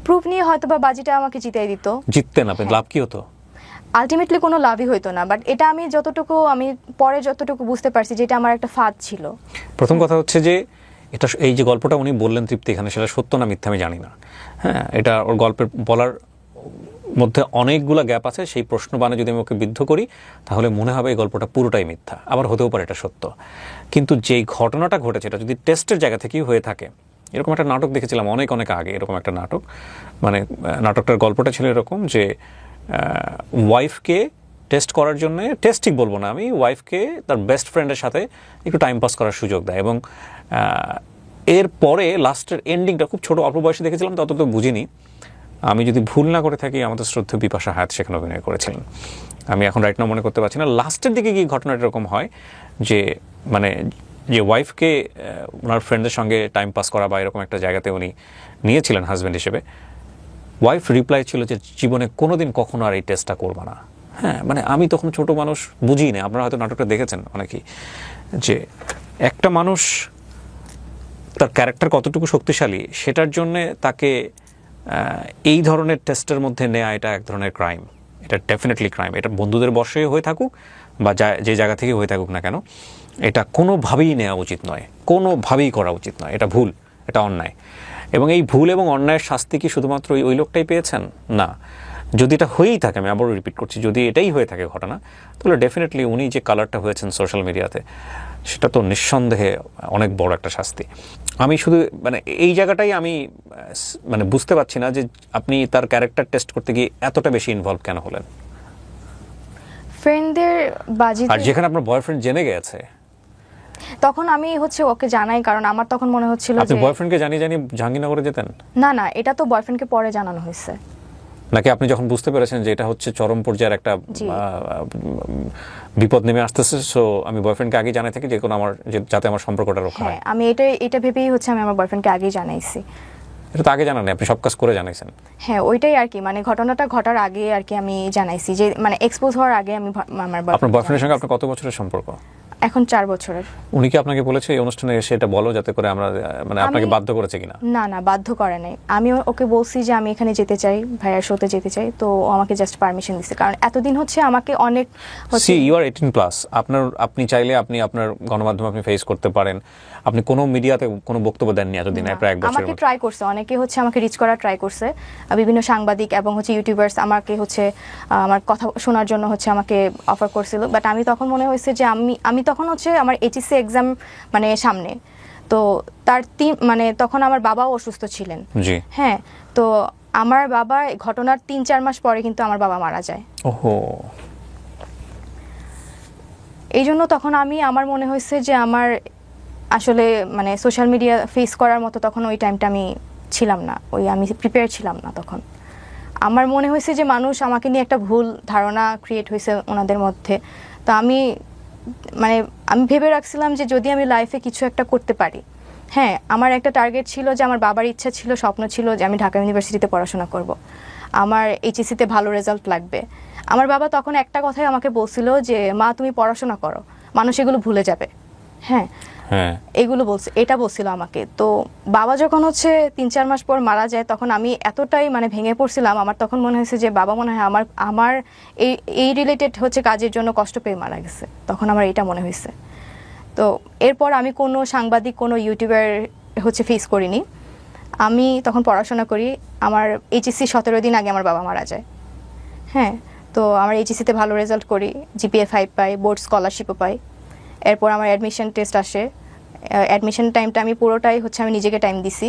প্রুফ নিয়ে হয়তো বা বাজিটা আমাকে জিতাই দিত, জিততেন আপনি, লাভ কি হতো? আলটিমেটলি কোনো লাভই হইতো না। বাট এটা আমি পরে যতটুকু বুঝতে পারছি যে এটা আমার একটা ফাঁদ ছিল। প্রথম কথা হচ্ছে যে এটা এই যে গল্পটা উনি বললেন তৃপ্তি এখানে, সেটা সত্য না মিথ্যা আমি জানি না। হ্যাঁ, এটা ওর গল্পের বলার মধ্যে অনেকগুলো গ্যাপ আছে। সেই প্রশ্নবাণে যদি আমি ওকে বিদ্ধ করি তাহলে মনে হবে এই গল্পটা পুরোটাই মিথ্যা, আবার হতেও পারে এটা সত্য। কিন্তু যেই ঘটনাটা ঘটেছে এটা যদি টেস্টের জায়গা থেকেই হয়ে থাকে, এরকম একটা নাটক দেখেছিলাম অনেক অনেক আগে, এরকম একটা নাটক, মানে নাটকটার গল্পটা ছিল এরকম যে ওয়াইফকে টেস্ট করার জন্য, টেস্ট ঠিক বলবো না আমি, ওয়াইফকে তার বেস্ট ফ্রেন্ডের সাথে একটু টাইম পাস করার সুযোগ দেয় এবং এরপরে লাস্টের এন্ডিংটা খুব ছোট অল্প বয়সে দেখেছিলাম, তত তো বুঝিনি। আমি যদি ভুল না করে থাকি আমাদের শ্রদ্ধেয় বিপাশা হায়াত সেখানে অভিনয় করেছিলেন, আমি এখন রাইট নাও মনে করতে পারছি না। লাস্টের দিকে কি ঘটনাটা এরকম হয় যে মানে যে ওয়াইফকে ওনার ফ্রেন্ডদের সঙ্গে টাইম পাস করা বা এরকম একটা জায়গাতে উনি নিয়েছিলেন হাজব্যান্ড হিসেবে, ওয়াইফ রিপ্লাই ছিল যে জীবনে কোনোদিন কখনো আর এই টেস্টটা করবা না। হ্যাঁ, মানে আমি তখন ছোট মানুষ, বুঝি না, আপনারা হয়তো নাটকটা দেখেছেন অনেকেই, যে একটা মানুষ তার ক্যারেক্টার কতটুকু শক্তিশালী সেটার জন্যে তাকে এই ধরনের টেস্টের মধ্যে নেওয়া, এটা এক ধরনের ক্রাইম, এটা ডেফিনেটলি ক্রাইম। এটা বন্ধুদের বশে হয়ে থাকুক বা যে জায়গা থেকে হয়ে থাকুক না কেন, এটা কোনোভাবেই নেওয়া উচিত নয়, কোনোভাবেই করা উচিত নয়, এটা ভুল, এটা অন্যায়। এবং এই ভুল এবং অন্যায়ের শাস্তি কি শুধুমাত্র ওই লোকটাই পেয়েছেন? না, যদি এটা হয়েই থাকে, আমি আবারও রিপিট করছি, যদি এটাই হয়ে থাকে ঘটনা, তাহলে ডেফিনেটলি উনি যে কালারটা হয়েছেন সোশ্যাল মিডিয়াতে, সেটা তো নিঃসন্দেহে অনেক বড় একটা শাস্তি। আমি শুধু মানে এই জায়গাটাই আমি মানে বুঝতে পারছি না যে আপনি তার ক্যারেক্টার টেস্ট করতে গিয়ে এতটা বেশি ইনভলভ কেন হলেন। ফ্রেন্ডদের বাজিতে, আর যেখানে আপনার বয়ফ্রেন্ড জেনে গেছে, তখন আমি হচ্ছে ওকে জানাই, কারণ আমার তখন মনে হচ্ছিল আপনি যে বয়ফ্রেন্ডকে জানিয়ে জাহাঙ্গীরনগরে যেতেন? না, এটা তো বয়ফ্রেন্ডকে পরে জানানো হয়েছে। নাকি আপনি যখন বুঝতে পেরেছেন যে এটা হচ্ছে চরম পর্যায়ের একটা জি। বিপদ নেমে আসতেছে, সো আমি বয়ফ্রেন্ডকে আগে জানাই থাকি যে কোনো আমার যাতে আমার সম্পর্কটা রক্ষা হয়? হ্যাঁ, আমি এটা ভেবেই হচ্ছে আমি আমার বয়ফ্রেন্ডকে আগেই জানাইছি। এটা তো আগে জানান নাই, আপনি সব কাজ করে জানাইছেন। হ্যাঁ, ওইটাই আর কি, মানে ঘটনাটা ঘটার আগে আর কি আমি জানাইছি, যে মানে এক্সপোজ হওয়ার আগে আমি আমার আপনার বয়ফ্রেন্ডের সঙ্গে আপনার কত বছরের সম্পর্ক? এখন 4 বছরের। উনি কি আপনাকে বলেছে এই অনুষ্ঠানে এসে এটা বলো, যাতে করে আমরা মানে আপনাকে বাধ্য করেছে কিনা? না, বাধ্য করে নাই। আমি ওকে বলছি যে আমি এখানে যেতে চাই, ভাইয়ার শোতে যেতে চাই, তো ও আমাকে জাস্ট পারমিশন দিছে, কারণ এতদিন হচ্ছে আমাকে অনেক সি ইউ আর 18+, আপনি চাইলে আপনি আপনার গণমাধ্যমে আপনি ফেস করতে পারেন। আপনি কোনো মিডিয়াতে কোনো বক্তব্য দেননি এতদিন, প্রায় 1 বছরের আমাকে মতো। ট্রাই করছে, অনেকে হচ্ছে আমাকে রিচ করার ট্রাই করছে, বিভিন্ন সাংবাদিক এবং হচ্ছে ইউটিউবার্স আমাকে হচ্ছে আমার কথা শোনার জন্য হচ্ছে আমাকে অফার করছিল, বাট আমি তখন মনে হয়েছে যে আমি তখন হচ্ছে আমার এইচএসসি এক্সাম মানে সামনে, তো তার মানে তখন আমার বাবাও অসুস্থ ছিলেন। জি। হ্যাঁ, তো আমার বাবা ঘটনার 3-4 মাস পরে কিন্তু আমার বাবা মারা যায়। ওহো। এই জন্য তখন আমার মনে হয়েছে যে আমার আসলে মানে সোশ্যাল মিডিয়া ফেস করার মতো তখন ওই টাইমটা আমি ছিলাম না, আমি প্রিপেয়ার ছিলাম না তখন। আমার মনে হয়েছে যে মানুষ আমাকে নিয়ে একটা ভুল ধারণা ক্রিয়েট হয়েছে ওনাদের মধ্যে। তো আমি ভেবে রাখছিলাম যে যদি আমি লাইফে কিছু একটা করতে পারি, হ্যাঁ, আমার একটা টার্গেট ছিল যে আমার বাবার ইচ্ছা ছিল, স্বপ্ন ছিল যে আমি ঢাকা ইউনিভার্সিটিতে পড়াশোনা করব, আমার এইচএসসিতে ভালো রেজাল্ট লাগবে। আমার বাবা তখন একটা কথাই আমাকে বলছিল যে মা তুমি পড়াশোনা করো, মানুষ এগুলো ভুলে যাবে। হ্যাঁ, এগুলো এটা বলছিল আমাকে। তো বাবা যখন হচ্ছে 3-4 মাস পর মারা যায়, তখন আমি এতটাই মানে ভেঙে পড়ছিলাম। আমার তখন মনে হয়েছে যে বাবা মনে হয় আমার এই রিলেটেড হচ্ছে কাজের জন্য কষ্ট পেয়ে মারা গেছে, তখন আমার এটা মনে হয়েছে। তো এরপর আমি কোনো সাংবাদিক, কোনো ইউটিউবার হচ্ছে ফেস করিনি। আমি তখন পড়াশোনা করি। আমার এইচএসসি 17 দিন আগে আমার বাবা মারা যায়। হ্যাঁ, তো আমার এইচএসসিতে ভালো রেজাল্ট করি, জিপিএ 5 পাই, বোর্ড স্কলারশিপও পাই। এরপর আমার অ্যাডমিশন টেস্ট আসে। অ্যাডমিশন টাইমটা আমি পুরোটাই হচ্ছে আমি নিজেকে টাইম দিছি।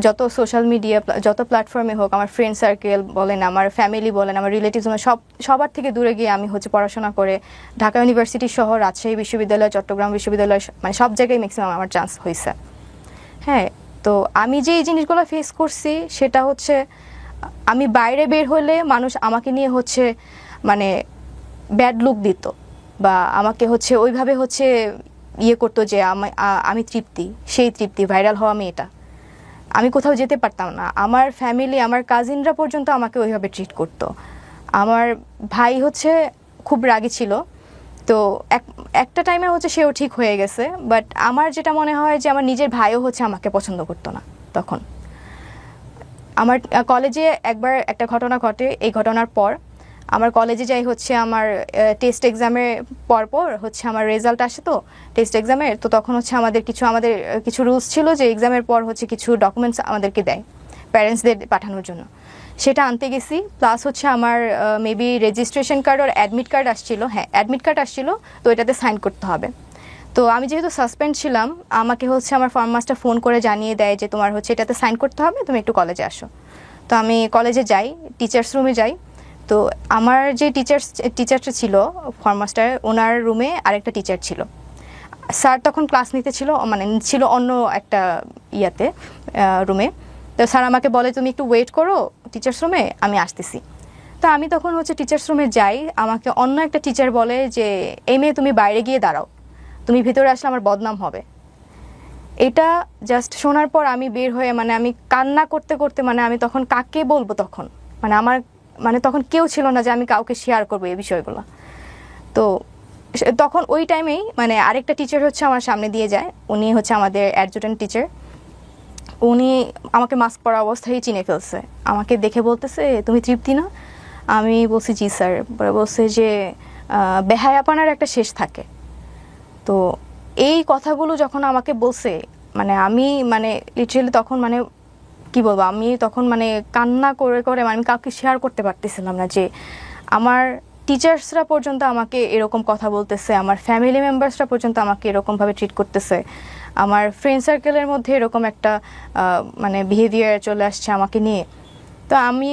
যত সোশ্যাল মিডিয়া, যত প্ল্যাটফর্মে হোক, আমার ফ্রেন্ড সার্কেল বলেন, আমার ফ্যামিলি বলেন, আমার রিলেটিভস, সবার থেকে দূরে গিয়ে আমি হচ্ছে পড়াশোনা করে ঢাকা ইউনিভার্সিটি সহ রাজশাহী বিশ্ববিদ্যালয়, চট্টগ্রাম বিশ্ববিদ্যালয়, মানে সব জায়গায় ম্যাক্সিমাম আমার চান্স হয়েছে। হ্যাঁ, তো আমি যে এই জিনিসগুলো ফেস করছি সেটা হচ্ছে আমি বাইরে বের হলে মানুষ আমাকে নিয়ে হচ্ছে মানে ব্যাড লুক দিত, বা আমাকে হচ্ছে ওইভাবে হচ্ছে করতো যে আমি তৃপ্তি, সেই তৃপ্তি, ভাইরাল হওয়া মেয়েটা। আমি কোথাও যেতে পারতাম না। আমার ফ্যামিলি, আমার কাজিনরা পর্যন্ত আমাকে ওইভাবে ট্রিট করতো। আমার ভাই হচ্ছে খুব রাগী ছিল, তো একটা টাইমে হচ্ছে সেও ঠিক হয়ে গেছে। বাট আমার যেটা মনে হয় যে আমার নিজের ভাইও হচ্ছে আমাকে পছন্দ করতো না তখন। আমার কলেজে একবার একটা ঘটনা ঘটে। এই ঘটনার পর আমার কলেজে যাই হচ্ছে আমার টেস্ট এক্সামের পরপর হচ্ছে আমার রেজাল্ট আসে, তো টেস্ট এক্সামের, তো তখন হচ্ছে আমাদের কিছু রুলস ছিল যে এক্সামের পর হচ্ছে কিছু ডকুমেন্টস আমাদেরকে দেয় প্যারেন্টসদের পাঠানোর জন্য। সেটা আনতে গেছি, প্লাস হচ্ছে আমার মেবি রেজিস্ট্রেশন কার্ড আর অ্যাডমিট কার্ড আসছিল। হ্যাঁ, অ্যাডমিট কার্ড আসছিল, তো এটাতে সাইন করতে হবে। তো আমি যেহেতু সাসপেন্ড ছিলাম, আমাকে হচ্ছে আমার ফার্ম মাস্টার ফোন করে জানিয়ে দেয় যে তোমার হচ্ছে এটাতে সাইন করতে হবে, তুমি একটু কলেজে আসো। তো আমি কলেজে যাই, টিচার্স রুমে যাই। তো আমার যে টিচারটা ছিল ফার্ম মাস্টার, ওনার রুমে আরেকটা টিচার ছিল। স্যার তখন ক্লাস নিতে ছিল, মানে ছিল অন্য একটা রুমে। তো স্যার আমাকে বলে তুমি একটু ওয়েট করো টিচার্স রুমে, আমি আসতেছি। তো আমি তখন হচ্ছে টিচার্স রুমে যাই, আমাকে অন্য একটা টিচার বলে যে এই মেয়ে তুমি বাইরে গিয়ে দাঁড়াও, তুমি ভিতরে আসলে আমার বদনাম হবে। এটা জাস্ট শোনার পর আমি বের হয়ে আমি কান্না করতে করতে, আমি তখন কাকে বলবো, তখন আমার তখন কেউ ছিল না যে আমি কাউকে শেয়ার করবো এই বিষয়গুলো। তো তখন ওই টাইমেই আরেকটা টিচার হচ্ছে আমার সামনে দিয়ে যায়, উনি হচ্ছে আমাদের অ্যাডজুটেন্ট টিচার। উনি আমাকে মাস্ক পরা অবস্থায় চিনে ফেলছে, আমাকে দেখে বলতেছে তুমি তৃপ্তি না? আমি বলছি জি স্যার। পরে বলছে যে বেহায়াপনার একটা শেষ থাকে। তো এই কথাগুলো যখন আমাকে বলছে, আমি লিটারালি তখন কি বলবো, আমি তখন কান্না করে করে আমি কাউকে শেয়ার করতে পারতেছিলাম না যে আমার টিচার্সরা পর্যন্ত আমাকে এরকম কথা বলতেছে, আমার ফ্যামিলি মেম্বার্সরা পর্যন্ত আমাকে এরকমভাবে ট্রিট করতেছে, আমার ফ্রেন্ড সার্কেলের মধ্যে এরকম একটা বিহেভিয়ার চলে আসছে আমাকে নিয়ে। তো আমি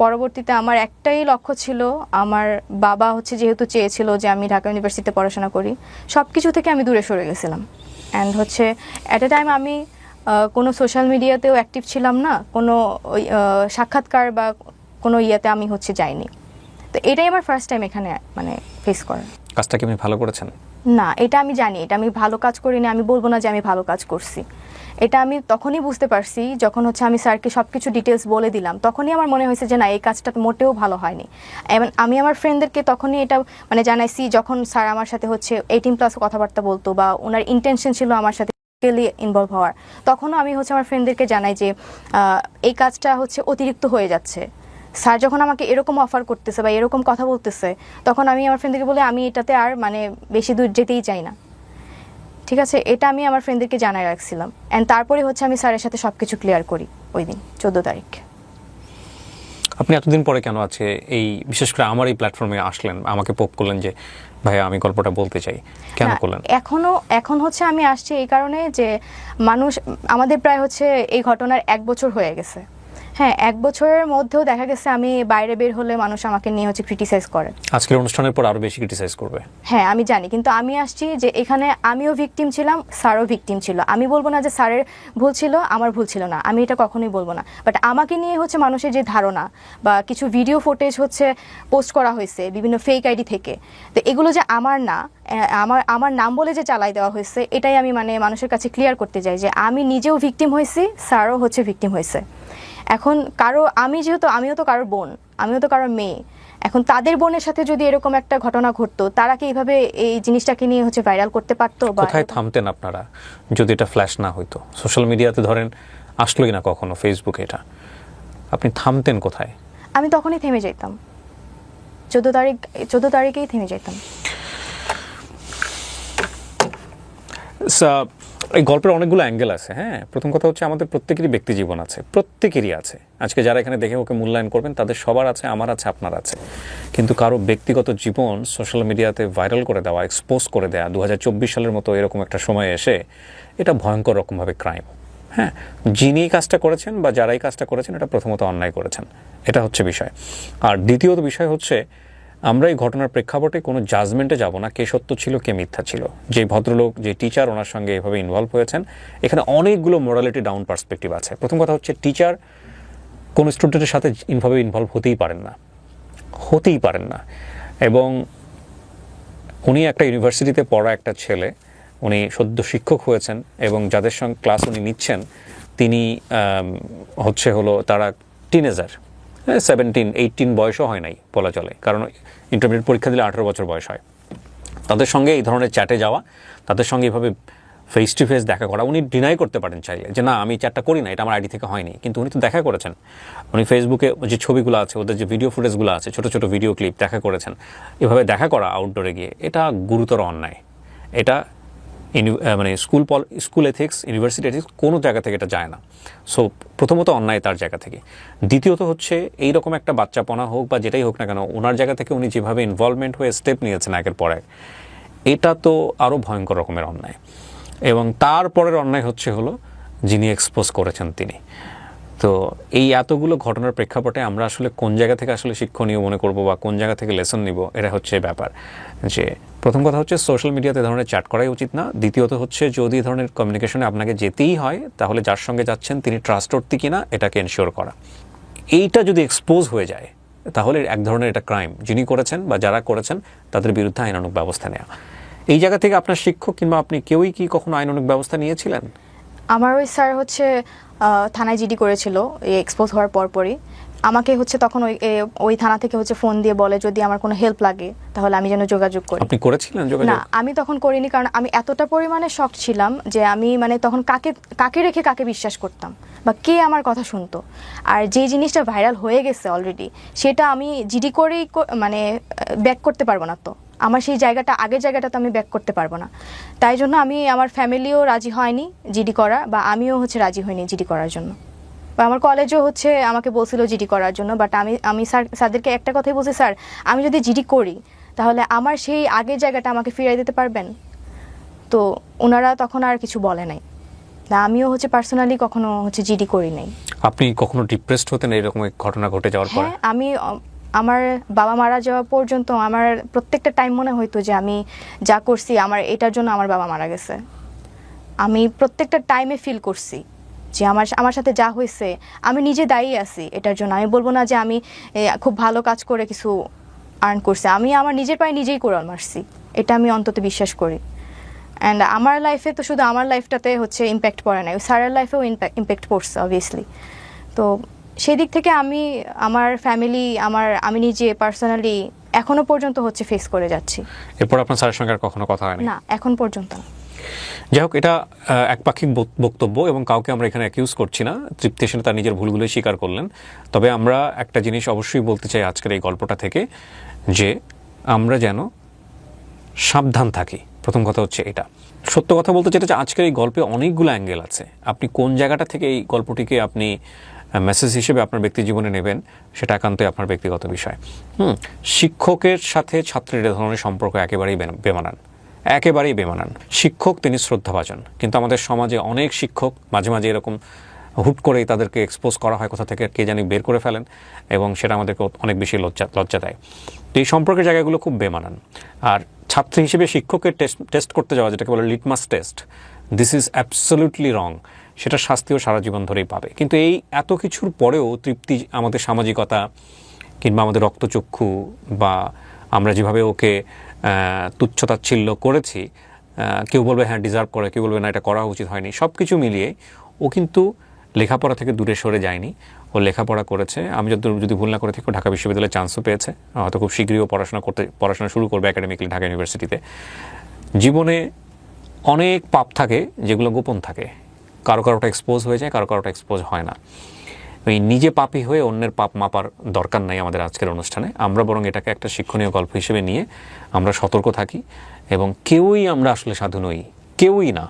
পরবর্তীতে আমার একটাই লক্ষ্য ছিল, আমার বাবা হচ্ছে যেহেতু চেয়েছিল যে আমি ঢাকা ইউনিভার্সিটিতে পড়াশোনা করি, সব কিছু থেকে আমি দূরে সরে গেছিলাম। অ্যান্ড হচ্ছে অ্যাট এ টাইম আমি কোনো সোশ্যাল মিডিয়াতেও অ্যাক্টিভ ছিলাম না, কোনো সাক্ষাৎকার বা কোনো আমি হচ্ছে যাইনি। তো এটাই আমার ফার্স্ট টাইম এখানে ফেস করার। কাজটা কি আপনি ভালো করেছেন? না, এটা আমি জানি এটা আমি ভালো কাজ করিনি, আমি বলবো না যে আমি ভালো কাজ করছি। এটা আমি তখনই বুঝতে পারছি যখন হচ্ছে আমি স্যারকে সব কিছু ডিটেলস বলে দিলাম, তখনই আমার মনে হয়েছে যে না, এই কাজটা মোটেও ভালো হয়নি। এবং আমি আমার ফ্রেন্ডদেরকে তখনই এটা জানাইছি যখন স্যার আমার সাথে হচ্ছে 18+ কথাবার্তা বলতো, বা ওনার ইন্টেনশন ছিল আমার সাথে ইনভলভ হওয়ার, তখনও আমি হচ্ছে আমার ফ্রেন্ডদেরকে জানাই যে এই কাজটা হচ্ছে অতিরিক্ত হয়ে যাচ্ছে। স্যার যখন আমাকে এরকম অফার করতেছে বা এরকম কথা বলতেছে, তখন আমি আমার ফ্রেন্ডদেরকে বলে আমি এটাতে আর বেশি দূর যেতেই চাই না। ঠিক আছে, এটা আমি আমার ফ্রেন্ডদেরকে জানাই রাখছিলাম। অ্যান্ড তারপরে হচ্ছে আমি স্যারের সাথে সব কিছু ক্লিয়ার করি ওই দিন 14 তারিখ। আপনি এতদিন পরে কেন আছে এই বিশেষ করে আমার এই প্ল্যাটফর্মে আসলেন, আমাকে পোক করলেন যে ভাইয়া আমি গল্পটা বলতে চাই, কেন করলেন? এখন হচ্ছে আমি আসছি এই কারণে যে মানুষ আমাদের প্রায় হচ্ছে এই ঘটনার 1 বছর হয়ে গেছে। হ্যাঁ, 1 বছরের মধ্যেও দেখা গেছে আমি বাইরে বের হলে মানুষ আমাকে নিয়ে হচ্ছে ক্রিটিসাইজ করে। আজকের অনুষ্ঠানের পর আরো বেশি ক্রিটিসাইজ করবে। হ্যাঁ আমি জানি, কিন্তু আমি আসছি যে এখানে আমিও ভিকটিম ছিলাম, স্যারও ভিকটিম ছিল। আমি বলবো না যে স্যারের ভুল ছিল, আমার ভুল ছিল না, আমি এটা কখনোই বলবো না। বাট আমাকে নিয়ে হচ্ছে মানুষের যে ধারণা বা কিছু ভিডিও ফুটেজ হচ্ছে পোস্ট করা হয়েছে বিভিন্ন ফেক আইডি থেকে, তো এগুলো যে আমার না, আমার নাম বলে যে চালাই দেওয়া হয়েছে, এটাই আমি মানে মানুষের কাছে ক্লিয়ার করতে চাই যে আমি নিজেও ভিকটিম হয়েছি, স্যারও হচ্ছে ভিকটিম হয়েছে। এখন আমিও তো কারোর বোন, আমিও তো কারোর মেয়ে। এখন তাদের বোনের সাথে যদি এরকম একটা ঘটনা ঘটতো, তারা কি এইভাবে এই জিনিসটাকে নিয়ে হচ্ছে ভাইরাল করতে পারতো? বা কোথায় থামতেন আপনারা যদি এটা ফ্ল্যাশ না হইতো? সোশ্যাল মিডিয়াতে ধরেন আসলোই না কখনো, ফেসবুকে এটা, আপনি থামতেন কোথায়? আমি তখনই থেমে যেতাম, 14 তারিখেই থেমে যেতাম। এই গল্পের অনেকগুলো অ্যাঙ্গেল আছে। হ্যাঁ, প্রথম কথা হচ্ছে আমাদের প্রত্যেকেরই ব্যক্তি জীবন আছে, প্রত্যেকেরই আছে। আজকে যারা এখানে দেখে ওকে মূল্যায়ন করবেন তাদের সবার আছে, আমার আছে, আপনার আছে। কিন্তু কারো ব্যক্তিগত জীবন সোশ্যাল মিডিয়াতে ভাইরাল করে দেওয়া, এক্সপোজ করে দেওয়া 2024 সালের মতো এরকম একটা সময় এসে, এটা ভয়ঙ্কর রকমভাবে ক্রাইম। হ্যাঁ, যিনি কাজটা করেছেন বা যারাই কাজটা করেছেন এটা প্রথমত অন্যায় করেছেন, এটা হচ্ছে বিষয়। আর দ্বিতীয়ত বিষয় হচ্ছে আমরা এই ঘটনার প্রেক্ষাপটে কোনো জাজমেন্টে যাব না কে সত্য ছিল কে মিথ্যা ছিল। যে ভদ্রলোক, যে টিচার ওনার সঙ্গে এভাবে ইনভলভ হয়েছেন, এখানে অনেকগুলো মোরালিটি ডাউন পার্সপেক্টিভ আছে। প্রথম কথা হচ্ছে টিচার কোনো স্টুডেন্টের সাথে ইনভলভ হতেই পারেন না। এবং উনি একটা ইউনিভার্সিটিতে পড়া একটা ছেলে, উনি সদ্য শিক্ষক হয়েছেন এবং যাদের সঙ্গে ক্লাস উনি নিচ্ছেন তিনি তারা টিনেজার, 17-18 বয়সও হয় নাই বলা চলে, কারণ ইন্টারমিডিয়েট পরীক্ষা দিলে 18 বছর বয়স হয়। তাদের সঙ্গে এই ধরনের চ্যাটে যাওয়া, তাদের সঙ্গে এভাবে ফেস টু ফেস দেখা করা, উনি ডিনাই করতে পারেন চাইলে যে না আমি চ্যাটটা করি না, এটা আমার আইডি থেকে হয়নি, কিন্তু উনি তো দেখা করেছেন। উনি ফেসবুকে যে ছবিগুলো আছে, ওদের যে ভিডিও ফুটেজগুলো আছে, ছোট ছোট ভিডিও ক্লিপ দেখা করেছেন। এভাবে দেখা করা আউটডোরে গিয়ে এটা গুরুতর অন্যায়। এটা মানে স্কুল এথিক্স, ইউনিভার্সিটি এথিক্স কোনো জায়গা থেকে এটা যায় না। সো প্রথমত অন্যায় তার জায়গা থেকে। দ্বিতীয়ত হচ্ছে এইরকম একটা বাচ্চাপনা হোক বা যেটাই হোক না কেন, ওনার জায়গা থেকে উনি যেভাবে ইনভলভমেন্ট হয়ে স্টেপ নিয়েছেন একের পর এক, এটা তো আরও ভয়ঙ্কর রকমের অন্যায়। এবং তারপরের অন্যায় হলো যিনি এক্সপোজ করেছেন তিনি। তো এই এতগুলো ঘটনার প্রেক্ষাপটে আমরা আসলে কোন জায়গা থেকে আসলে শিক্ষণীয় মনে করব বা কোন জায়গা থেকে লেসন নিব, এটা হচ্ছে ব্যাপার। যে প্রথম কথা হচ্ছে সোশ্যাল মিডিয়াতে ধরনের চ্যাট করাই উচিত না। দ্বিতীয়ত হচ্ছে যদি ধরনের কমিউনিকেশনে আপনাকে যেতেই হয়, তাহলে যার সঙ্গে যাচ্ছেন তিনি ট্রাস্টওয়ার্থি কিনা এটাকে এনশিওর করা। এইটা যদি এক্সপোজ হয়ে যায় তাহলে এক ধরনের এটা ক্রাইম। যিনি করেছেন বা যারা করেছেন তাদের বিরুদ্ধে আইনানুগ ব্যবস্থা নেওয়া। এই জায়গা থেকে আপনার শিক্ষক কিংবা আপনি কেউই কি কখনো আইনানুগ ব্যবস্থা নিয়েছিলেন? আমার ওই স্যার হচ্ছে থানায় জিডি করেছিল এই এক্সপোজ হওয়ার পরপরই। আমাকে হচ্ছে তখন ওই থানা থেকে হচ্ছে ফোন দিয়ে বলে যদি আমার কোনো হেল্প লাগে তাহলে আমি যেন যোগাযোগ করি। আপনি করেছিলেন যোগাযোগ? না, আমি তখন করিনি, কারণ আমি এতটা পরিমাণে শক ছিলাম যে আমি মানে তখন কাকে রেখে কাকে বিশ্বাস করতাম বা কে আমার কথা শুনতো। আর যে জিনিসটা ভাইরাল হয়ে গেছে অলরেডি, সেটা আমি জিডি করেই মানে ব্যাক করতে পারবো না। তো আমার সেই জায়গাটা, আগের জায়গাটা তো আমি ব্যাক করতে পারবো না। তাই জন্য আমার ফ্যামিলিও রাজি হয়নি জিডি করা, বা আমিও হচ্ছে রাজি হইনি জিডি করার জন্য। বা আমার কলেজও হচ্ছে আমাকে বলছিল জিডি করার জন্য, বাট আমি স্যারদেরকে একটা কথাই বলছি, স্যার আমি যদি জিডি করি তাহলে আমার সেই আগের জায়গাটা আমাকে ফিরিয়ে দিতে পারবেন? তো ওনারা তখন আর কিছু বলে নাই। না, আমিও হচ্ছে পার্সোনালি কখনো হচ্ছে জিডি করি নাই। আপনি কখনো ডিপ্রেসড হতেন এরকম ঘটনা ঘটে যাওয়ার পরে? হ্যাঁ, আমার বাবা মারা যাওয়া পর্যন্ত আমার প্রত্যেকটা টাইম মনে হইতো যে আমি যা করছি আমার এটার জন্য আমার বাবা মারা গেছে। আমি প্রত্যেকটা টাইমে ফিল করছি যে আমার সাথে যা হয়েছে আমি নিজে দায়ী আছি এটার জন্য। আমি বলবো না যে আমি খুব ভালো কাজ করে কিছু আর্ন করছি, আমি আমার নিজের পায়ে নিজেই কোড়াল মারছি, এটা আমি অন্তত বিশ্বাস করি। অ্যান্ড আমার লাইফে তো শুধু আমার লাইফটাতে হচ্ছে ইম্প্যাক্ট পড়ে নাই, স্যারের লাইফেও ইম্প্যাক্ট পড়ছে অবভিয়াসলি। তো সেই দিক থেকে আমার ফ্যামিলি, আমি নিজে পার্সোনালি এখনো পর্যন্ত হচ্ছে ফেস করে যাচ্ছি। এরপর আপনার স্যারের সঙ্গে আর কখনো কথা হয়নি? না, এখন পর্যন্ত না। যাই হোক, এটা একপাক্ষিক বক্তব্য এবং কাউকে আমরা এখানে অ্যাকিউজ করছি না। তৃপ্তি সেন তার নিজের ভুলগুলোই স্বীকার করলেন। তবে আমরা একটা জিনিস অবশ্যই বলতে চাই আজকের এই গল্পটা থেকে, যে আমরা যেন সাবধান থাকি। প্রথম কথা হচ্ছে এটা। সত্য কথা বলতে যেটা হচ্ছে, আজকের এই গল্পে অনেকগুলো অ্যাঙ্গেল আছে। আপনি কোন জায়গাটা থেকে এই গল্পটিকে আপনি মেসেজ হিসেবে আপনার ব্যক্তি জীবনে নেবেন সেটা একান্তই আপনার ব্যক্তিগত বিষয়। শিক্ষকের সাথে ছাত্রের এ ধরনের সম্পর্ক একেবারেই একেবারেই বেমানান। শিক্ষক তিনি শ্রদ্ধাভাজন, কিন্তু আমাদের সমাজে অনেক শিক্ষক মাঝে মাঝে এরকম হুট করেই তাদেরকে এক্সপোজ করা হয়, কোথা থেকে কে জানি বের করে ফেলেন, এবং সেটা আমাদেরকে অনেক বেশি লজ্জা দেয়। তো এই সম্পর্কের জায়গাগুলো খুব বেমানান। আর ছাত্র হিসেবে শিক্ষকের টেস্ট করতে যাওয়া, যেটাকে বলে litmus test, this is absolutely রং। সেটা শাস্তিও সারা জীবন ধরেই পাবে। কিন্তু এই এত কিছুর পরেও তৃপ্তি, আমাদের সামাজিকতা কিংবা আমাদের রক্তচক্ষু, বা আমরা যেভাবে ওকে তুচ্ছতাচ্ছিল্য করেছি, কেউ বলবে হ্যাঁ ডিজার্ভ করে, কেউ বলবে না এটা করা উচিত হয়নি, সব কিছু মিলিয়ে ও কিন্তু লেখাপড়া থেকে দূরে সরে যায়নি। ও লেখাপড়া করেছে। আমি যদি ভুল না করে থাকি, ঢাকা বিশ্ববিদ্যালয়ে চান্সও পেয়েছে। হয়তো খুব শীঘ্রই পড়াশোনা শুরু করবে একাডেমিক্যালি ঢাকা ইউনিভার্সিটিতে। জীবনে অনেক পাপ থাকে যেগুলো গোপন থাকে, কারোটা এক্সপোজ হয়ে যায়, কারোটা এক্সপোজ হয় না। ওই নিজে পাপী হয়ে অন্যের পাপ মাপার দরকার নাই আমাদের আজকের অনুষ্ঠানে। আমরা বরং এটাকে একটা শিক্ষণীয় গল্প হিসেবে নিয়ে আমরা সতর্ক থাকি, এবং কেউই আমরা আসলে সাধু নই, কেউই না।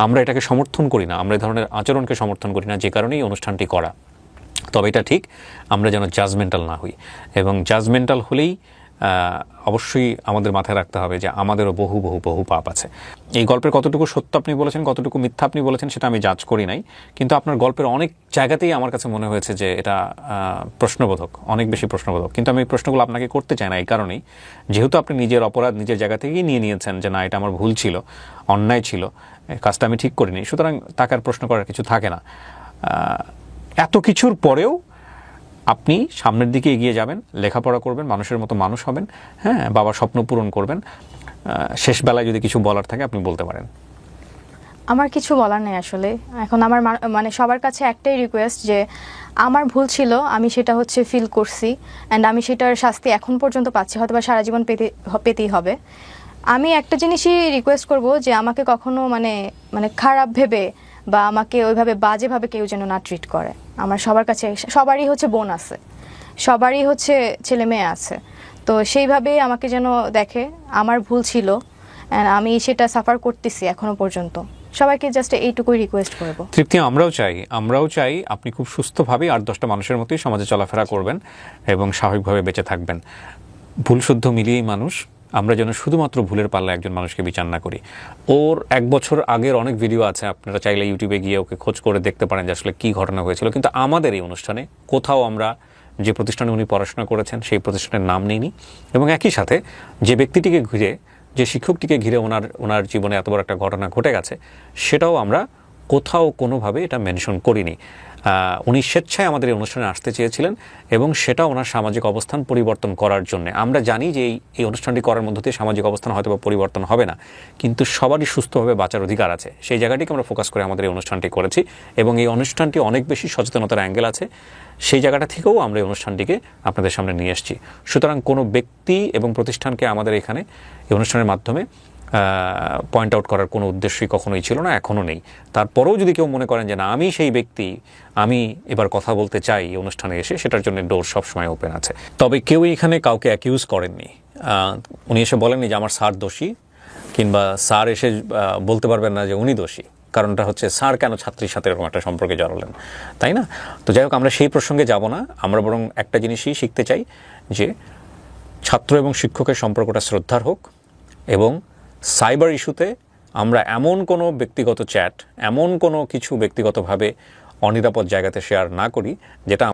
আমরা এটাকে সমর্থন করি না, আমরা এই ধরনের আচরণকে সমর্থন করি না, যে কারণেই অনুষ্ঠানটি করা। তবে এটা ঠিক, আমরা যেন জাজমেন্টাল না হই, এবং জাজমেন্টাল হলেই অবশ্যই আমাদের মাথায় রাখতে হবে যে আমাদেরও বহু বহু বহু পাপ আছে। এই গল্পের কতটুকু সত্য আপনি বলেছেন, কতটুকু মিথ্যা আপনি বলেছেন, সেটা আমি জাজ করি নাই, কিন্তু আপনার গল্পের অনেক জায়গাতেই আমার কাছে মনে হয়েছে যে এটা প্রশ্নবোধক, অনেক বেশি প্রশ্নবোধক। কিন্তু আমি এই প্রশ্নগুলো আপনাকে করতে চাই না এই কারণেই, যেহেতু আপনি নিজের অপরাধ নিজের জায়গা থেকেই নিয়েছেন যে না, এটা আমার ভুল ছিল, অন্যায় ছিল, কাজটা আমি ঠিক করিনি, সুতরাং তাকে আর প্রশ্ন করার কিছু থাকে না। এত কিছুর পরেও আপনি সামনের দিকে এগিয়ে যাবেন, লেখাপড়া করবেন, মানুষের মতো মানুষ হবেন, হ্যাঁ, বাবার স্বপ্ন পূরণ করবেন। শেষ বেলায় যদি কিছু বলার থাকে আপনি বলতে পারেন। আমার কিছু বলার নেই আসলে। এখন আমার মানে সবার কাছে একটাই রিকোয়েস্ট যে আমার ভুল ছিল, আমি সেটা হচ্ছে ফিল করছি, অ্যান্ড আমি সেটার শাস্তি এখন পর্যন্ত পাচ্ছি, হয়তো বা সারা জীবন পেতেই হবে। আমি একটা জিনিসই রিকোয়েস্ট করব যে আমাকে কখনো মানে খারাপ ভেবে বা আমাকে ওইভাবে বাজেভাবে কেউ যেন না ট্রিট করে। আমার সবার কাছে, সবারই হচ্ছে বোন আছে, সবারই হচ্ছে ছেলে মেয়ে আছে, তো সেইভাবেই আমাকে যেন দেখে। আমার ভুল ছিল, অ্যান্ড আমি সেটা সাফার করতেছি এখনো পর্যন্ত। সবাইকে জাস্ট এইটুকুই রিকোয়েস্ট করব। তৃপ্তি, আমরাও চাই আপনি খুব সুস্থভাবে 8-10টা মানুষের মতোই সমাজে চলাফেরা করবেন এবং স্বাভাবিকভাবে বেঁচে থাকবেন। ভুল শুদ্ধ মিলিয়েই মানুষ। আমরা যেন শুধুমাত্র ভুলের পাল্লা একজন মানুষকে বিচার না করি। ওর 1 বছর আগের অনেক ভিডিও আছে, আপনারা চাইলে ইউটিউবে গিয়ে ওকে খোঁজ করে দেখতে পারেন যে আসলে কী ঘটনা হয়েছিল। কিন্তু আমাদের এই অনুষ্ঠানে কোথাও আমরা যে প্রতিষ্ঠানে উনি পড়াশোনা করেছেন সেই প্রতিষ্ঠানের নাম নিইনি, এবং একই সাথে যে ব্যক্তিটিকে ঘিরে, যে শিক্ষকটিকে ঘিরে ওনার জীবনে এত বড় একটা ঘটনা ঘটে গেছে, সেটাও আমরা কোথাও কোনোভাবে এটা মেনশন করিনি। উনি স্বেচ্ছায় আমাদের এই অনুষ্ঠানে আসতে চেয়েছিলেন, এবং সেটা ওনার সামাজিক অবস্থান পরিবর্তন করার জন্য। আমরা জানি যে এই অনুষ্ঠানটি করার মধ্য দিয়ে সামাজিক অবস্থান হয়তো বা পরিবর্তন হবে না, কিন্তু সবারই সুস্থভাবে বাঁচার অধিকার আছে, সেই জায়গাটিকে আমরা ফোকাস করে আমাদের এই অনুষ্ঠানটি করেছি। এবং এই অনুষ্ঠানটি অনেক বেশি সচেতনতার অ্যাঙ্গেল আছে, সেই জায়গাটা থেকেও আমরা এই অনুষ্ঠানটিকে আপনাদের সামনে নিয়ে এসেছি। সুতরাং কোনো ব্যক্তি এবং প্রতিষ্ঠানকে আমাদের এখানে এই অনুষ্ঠানের মাধ্যমে পয়েন্ট আউট করার কোনো উদ্দেশ্যই কখনোই ছিল না, এখনও নেই। তারপরেও যদি কেউ মনে করেন যে না আমি সেই ব্যক্তি, আমি এবার কথা বলতে চাই এই অনুষ্ঠানে এসে, সেটার জন্য ডোর সবসময় ওপেন আছে। তবে কেউ এখানে কাউকে অ্যাকিউজ করেননি। উনি এসে বলেননি যে আমার স্যার দোষী, কিংবা স্যার এসে বলতে পারবেন না যে উনি দোষী। কারণটা হচ্ছে স্যার কেন ছাত্রীর সাথে এরকম একটা সম্পর্কে জড়ালেন, তাই না? তো যাই হোক, আমরা সেই প্রসঙ্গে যাব না। আমরা বরং একটা জিনিসই শিখতে চাই যে ছাত্র এবং শিক্ষকের সম্পর্কটা শ্রদ্ধার হোক, এবং সাইবার ইস্যুতে আমরা এমন কোনো ব্যক্তিগত চ্যাট, এমন কোনো কিছু ব্যক্তিগতভাবে অনিরাপদ জায়গাতে শেয়ার না করি যেটা